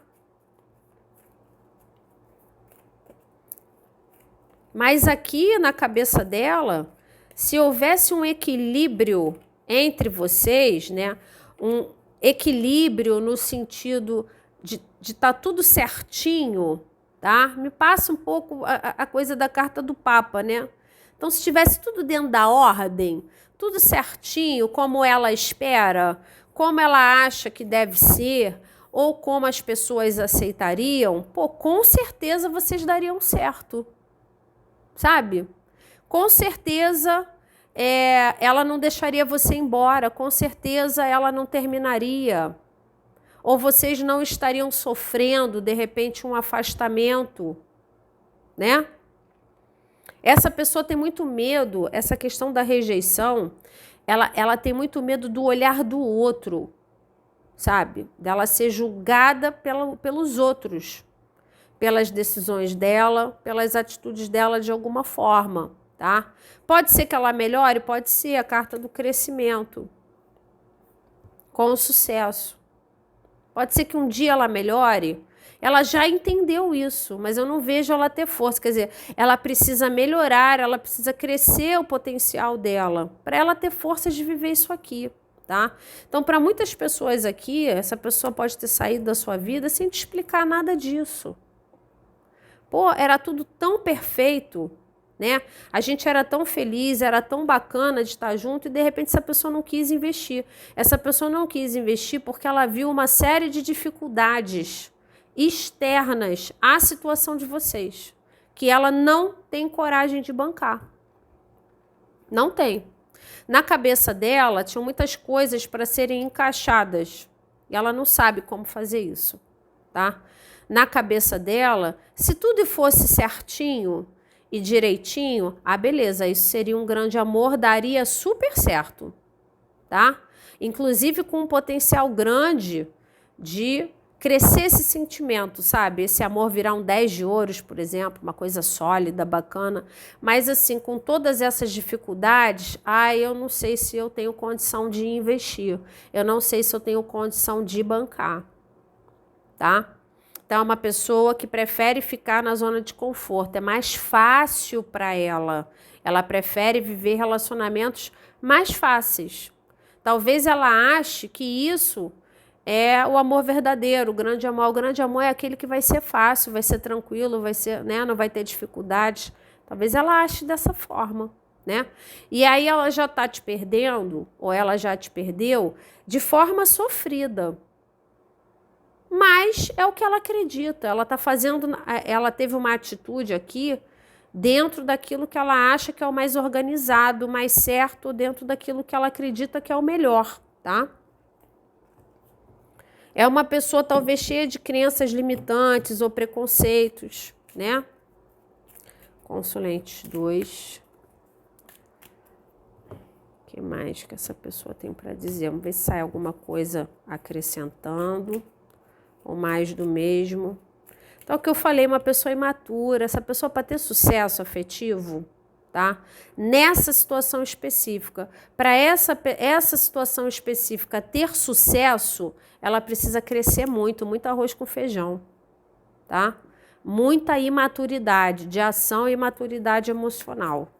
Mas aqui na cabeça dela, se houvesse um equilíbrio entre vocês, né? Um equilíbrio no sentido de estar tudo certinho, tá? Me passa um pouco a coisa da carta do Papa, né? Então, se tivesse tudo dentro da ordem, tudo certinho, como ela espera, como ela acha que deve ser, ou como as pessoas aceitariam, pô, com certeza vocês dariam certo, sabe? Com certeza ela não deixaria você embora, com certeza ela não terminaria. Ou vocês não estariam sofrendo, de repente, um afastamento, né? Essa pessoa tem muito medo, essa questão da rejeição, ela tem muito medo do olhar do outro, sabe? Dela ser julgada pelos outros, pelas decisões dela, pelas atitudes dela de alguma forma, tá? Pode ser que ela melhore, pode ser a carta do crescimento, com sucesso. Pode ser que um dia ela melhore. Ela já entendeu isso, mas eu não vejo ela ter força. Quer dizer, ela precisa melhorar, ela precisa crescer o potencial dela, para ela ter forças de viver isso aqui, tá? Então, para muitas pessoas aqui, essa pessoa pode ter saído da sua vida sem te explicar nada disso. Pô, era tudo tão perfeito, né? A gente era tão feliz, era tão bacana de estar junto e de repente essa pessoa não quis investir. Essa pessoa não quis investir porque ela viu uma série de dificuldades externas à situação de vocês, que ela não tem coragem de bancar. Não tem. Na cabeça dela tinham muitas coisas para serem encaixadas e ela não sabe como fazer isso, tá? Na cabeça dela, se tudo fosse certinho e direitinho, beleza, isso seria um grande amor, daria super certo, tá? Inclusive com um potencial grande de crescer esse sentimento, sabe? Esse amor virar um 10 de ouros, por exemplo, uma coisa sólida, bacana. Mas assim, com todas essas dificuldades, eu não sei se eu tenho condição de investir. Eu não sei se eu tenho condição de bancar, tá? Então, é uma pessoa que prefere ficar na zona de conforto. É mais fácil para ela. Ela prefere viver relacionamentos mais fáceis. Talvez ela ache que isso é o amor verdadeiro, o grande amor. O grande amor é aquele que vai ser fácil, vai ser tranquilo, vai ser, né, não vai ter dificuldades. Talvez ela ache dessa forma, né? E aí ela já está te perdendo, ou ela já te perdeu, de forma sofrida. Mas é o que ela acredita. Ela está fazendo, ela teve uma atitude aqui dentro daquilo que ela acha que é o mais organizado, o mais certo, dentro daquilo que ela acredita que é o melhor, tá? É uma pessoa talvez cheia de crenças limitantes ou preconceitos, né? Consulente 2. O que mais que essa pessoa tem para dizer? Vamos ver se sai alguma coisa acrescentando. Ou mais do mesmo. Então, o que eu falei, uma pessoa imatura, essa pessoa para ter sucesso afetivo, tá? Nessa situação específica, para essa situação específica ter sucesso, ela precisa crescer muito, muito arroz com feijão, tá? Muita imaturidade de ação e maturidade emocional.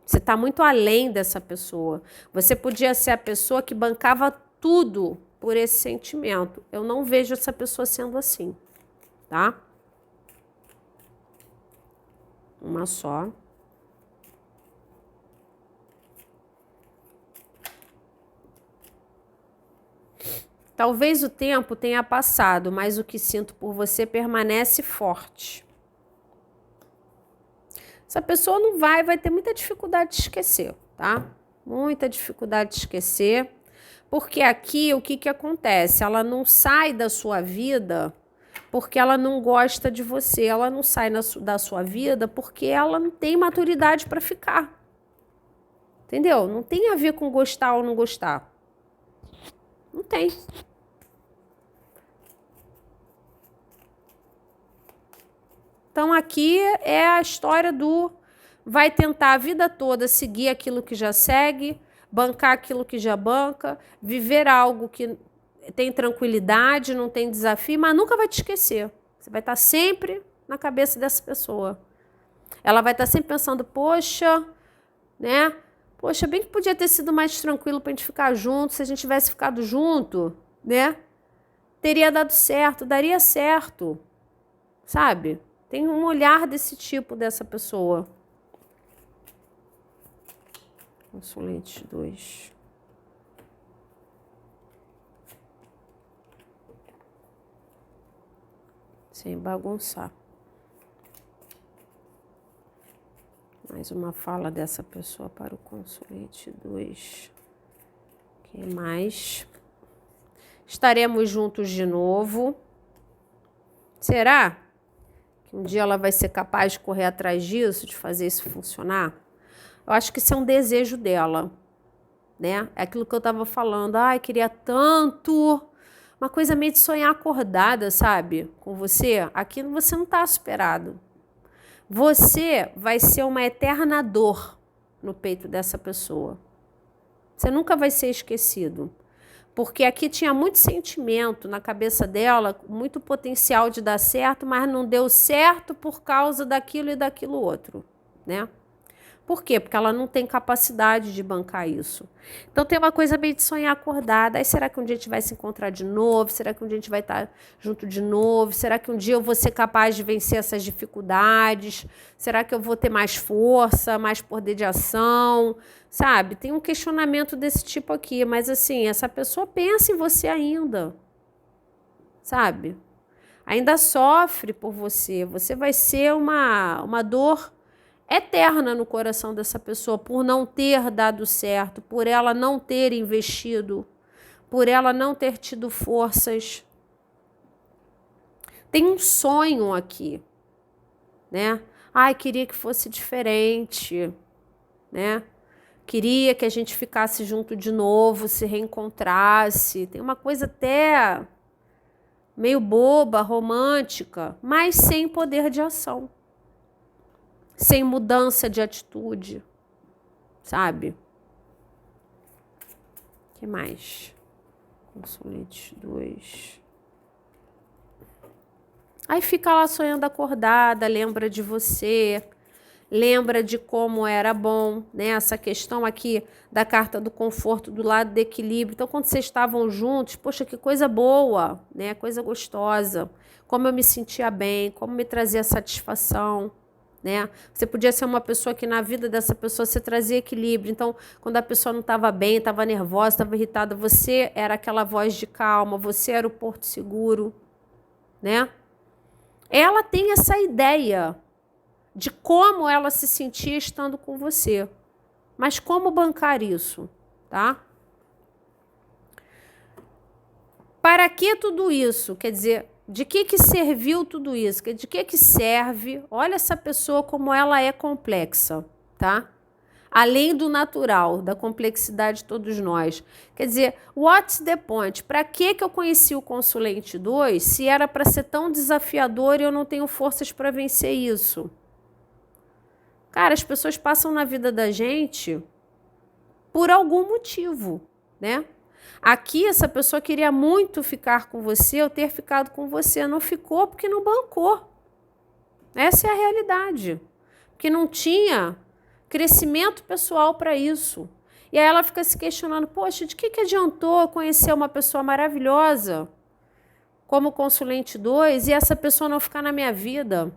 Você está muito além dessa pessoa. Você podia ser a pessoa que bancava tudo por esse sentimento. Eu não vejo essa pessoa sendo assim, tá? Uma só. Talvez o tempo tenha passado, mas o que sinto por você permanece forte. Essa pessoa não vai ter muita dificuldade de esquecer, tá? Muita dificuldade de esquecer. Porque aqui, o que acontece? Ela não sai da sua vida porque ela não gosta de você. Ela não sai da sua vida porque ela não tem maturidade para ficar. Entendeu? Não tem a ver com gostar ou não gostar. Não tem. Então, aqui é a história do vai tentar a vida toda seguir aquilo que já segue, bancar aquilo que já banca, viver algo que tem tranquilidade, não tem desafio, mas nunca vai te esquecer. Você vai estar sempre na cabeça dessa pessoa. Ela vai estar sempre pensando, poxa, né? Poxa, bem que podia ter sido mais tranquilo para a gente ficar junto, se a gente tivesse ficado junto, né? Teria dado certo, daria certo, sabe? Tem um olhar desse tipo dessa pessoa. Consulente 2. Sem bagunçar. Mais uma fala dessa pessoa para o consulente 2. O que mais? Estaremos juntos de novo. Será que um dia ela vai ser capaz de correr atrás disso, de fazer isso funcionar? Eu acho que isso é um desejo dela, né? É aquilo que eu estava falando. Ai, queria tanto. Uma coisa meio de sonhar acordada, sabe? Com você. Aqui você não está superado. Você vai ser uma eterna dor no peito dessa pessoa. Você nunca vai ser esquecido. Porque aqui tinha muito sentimento na cabeça dela, muito potencial de dar certo, mas não deu certo por causa daquilo e daquilo outro, né? Por quê? Porque ela não tem capacidade de bancar isso. Então tem uma coisa meio de sonhar acordada. Aí será que um dia a gente vai se encontrar de novo? Será que um dia a gente vai estar junto de novo? Será que um dia eu vou ser capaz de vencer essas dificuldades? Será que eu vou ter mais força, mais poder de ação? Sabe? Tem um questionamento desse tipo aqui. Mas assim, essa pessoa pensa em você ainda. Sabe? Ainda sofre por você. Você vai ser uma dor eterna no coração dessa pessoa por não ter dado certo, por ela não ter investido, por ela não ter tido forças. Tem um sonho aqui, né? Ai, queria que fosse diferente, né? Queria que a gente ficasse junto de novo, se reencontrasse. Tem uma coisa até meio boba, romântica, mas sem poder de ação. Sem mudança de atitude, sabe? O que mais? Consulente 2. Aí fica lá sonhando acordada, lembra de você, lembra de como era bom, né? Essa questão aqui da carta do conforto, do lado do equilíbrio. Então, quando vocês estavam juntos, poxa, que coisa boa, né? Coisa gostosa. Como eu me sentia bem, como me trazia satisfação. Né? Você podia ser uma pessoa que na vida dessa pessoa você trazia equilíbrio. Então, quando a pessoa não estava bem, estava nervosa, estava irritada, você era aquela voz de calma, você era o porto seguro, né? Ela tem essa ideia de como ela se sentia estando com você. Mas como bancar isso, tá? Para que tudo isso? Quer dizer, de que serviu tudo isso? De que serve? Olha essa pessoa como ela é complexa, tá? Além do natural, da complexidade de todos nós. Quer dizer, what's the point? Para que eu conheci o consulente 2 se era para ser tão desafiador e eu não tenho forças para vencer isso? Cara, as pessoas passam na vida da gente por algum motivo, né? Aqui, essa pessoa queria muito ficar com você, ou ter ficado com você. Não ficou porque não bancou. Essa é a realidade. Porque não tinha crescimento pessoal para isso. E aí ela fica se questionando, poxa, de que adiantou eu conhecer uma pessoa maravilhosa como consulente 2 e essa pessoa não ficar na minha vida?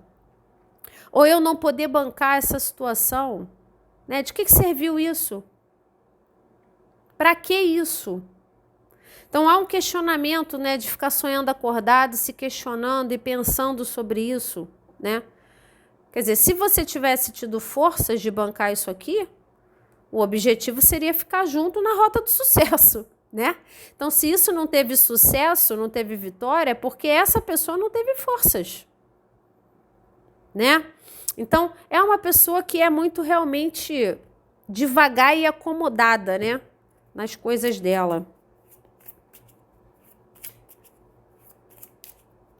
Ou eu não poder bancar essa situação? Né? De que serviu isso? Para que isso? Então, há um questionamento, né, de ficar sonhando acordado, se questionando e pensando sobre isso, né? Quer dizer, se você tivesse tido forças de bancar isso aqui, o objetivo seria ficar junto na rota do sucesso, né? Então, se isso não teve sucesso, não teve vitória, é porque essa pessoa não teve forças, né? Então, é uma pessoa que é muito realmente devagar e acomodada, né, nas coisas dela.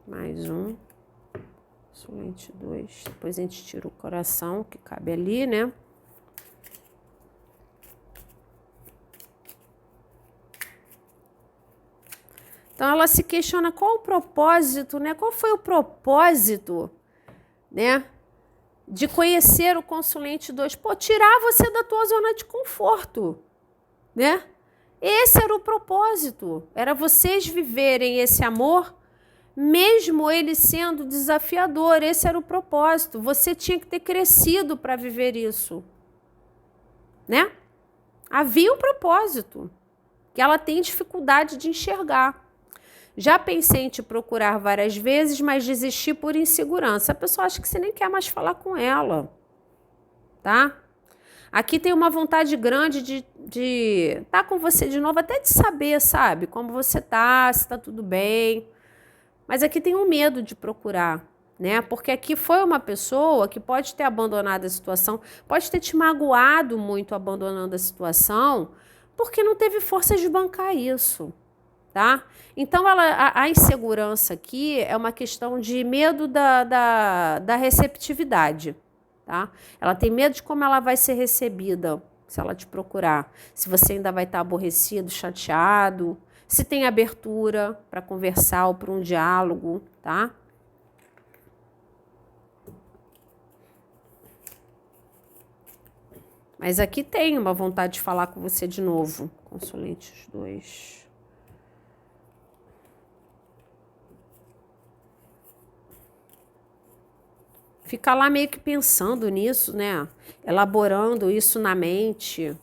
Mais um. Consulente 2. Depois a gente tira o coração que cabe ali, né? Então ela se questiona qual o propósito, né? Qual foi o propósito, né? De conhecer o consulente 2. Pô, tirar você da tua zona de conforto, né? Esse era o propósito. Era vocês viverem esse amor, mesmo ele sendo desafiador. Esse era o propósito. Você tinha que ter crescido para viver isso, né? Havia um propósito que ela tem dificuldade de enxergar. Já pensei em te procurar várias vezes, mas desisti por insegurança. A pessoa acha que você nem quer mais falar com ela, tá? Aqui tem uma vontade grande de estar com você de novo, até de saber, sabe? Como você tá, se tá tudo bem. Mas aqui tem um medo de procurar, né? Porque aqui foi uma pessoa que pode ter abandonado a situação, pode ter te magoado muito abandonando a situação, porque não teve força de bancar isso. Tá? Então, a insegurança aqui é uma questão de medo da receptividade. Tá? Ela tem medo de como ela vai ser recebida se ela te procurar. Se você ainda vai estar aborrecido, chateado, se tem abertura para conversar ou para um diálogo. Tá? Mas aqui tem uma vontade de falar com você de novo. Consulentes 2. Fica lá meio que pensando nisso, né? Elaborando isso na mente,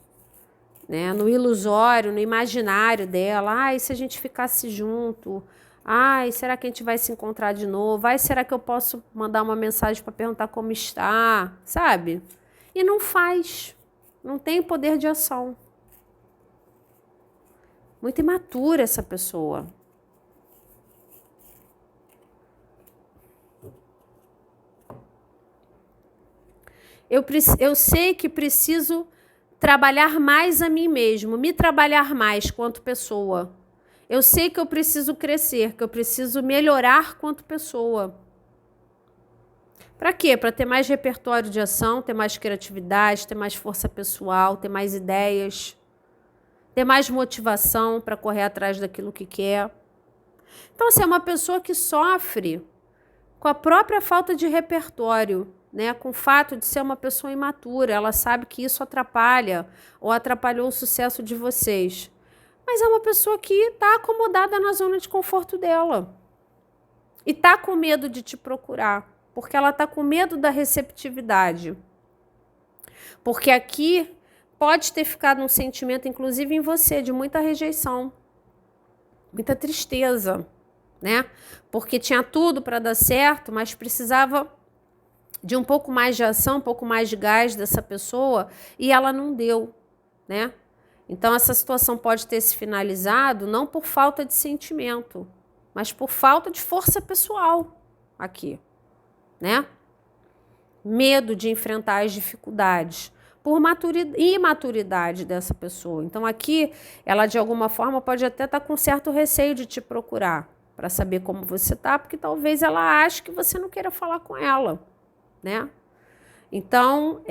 né? No ilusório, no imaginário dela. Ai, se a gente ficasse junto? Ai, será que a gente vai se encontrar de novo? Ai, será que eu posso mandar uma mensagem para perguntar como está? Sabe? E não faz. Não tem poder de ação. Muito imatura essa pessoa. Eu sei que preciso trabalhar mais a mim mesmo, me trabalhar mais quanto pessoa. Eu sei que eu preciso crescer, que eu preciso melhorar quanto pessoa. Para quê? Para ter mais repertório de ação, ter mais criatividade, ter mais força pessoal, ter mais ideias, ter mais motivação para correr atrás daquilo que quer. Então, você é uma pessoa que sofre com a própria falta de repertório, né, com o fato de ser uma pessoa imatura. Ela sabe que isso atrapalha ou atrapalhou o sucesso de vocês. Mas é uma pessoa que está acomodada na zona de conforto dela. E está com medo de te procurar, porque ela está com medo da receptividade. Porque aqui pode ter ficado um sentimento, inclusive em você, de muita rejeição, muita tristeza, né? Porque tinha tudo para dar certo, mas precisava de um pouco mais de ação, um pouco mais de gás dessa pessoa, e ela não deu, né? Então, essa situação pode ter se finalizado não por falta de sentimento, mas por falta de força pessoal aqui, né? Medo de enfrentar as dificuldades, por imaturidade dessa pessoa. Então, aqui, ela de alguma forma pode até estar com certo receio de te procurar, para saber como você está, porque talvez ela ache que você não queira falar com ela, né? Então,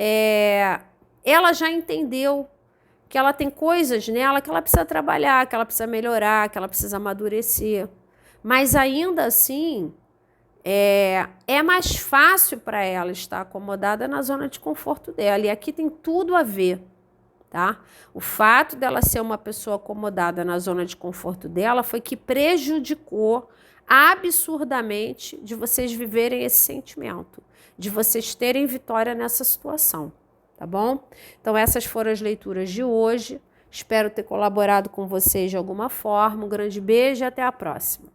ela já entendeu que ela tem coisas nela que ela precisa trabalhar, que ela precisa melhorar, que ela precisa amadurecer. Mas ainda assim, é mais fácil para ela estar acomodada na zona de conforto dela. E aqui tem tudo a ver, tá? O fato dela ser uma pessoa acomodada na zona de conforto dela foi que prejudicou absurdamente de vocês viverem esse sentimento, de vocês terem vitória nessa situação, tá bom? Então, essas foram as leituras de hoje. Espero ter colaborado com vocês de alguma forma. Um grande beijo e até a próxima.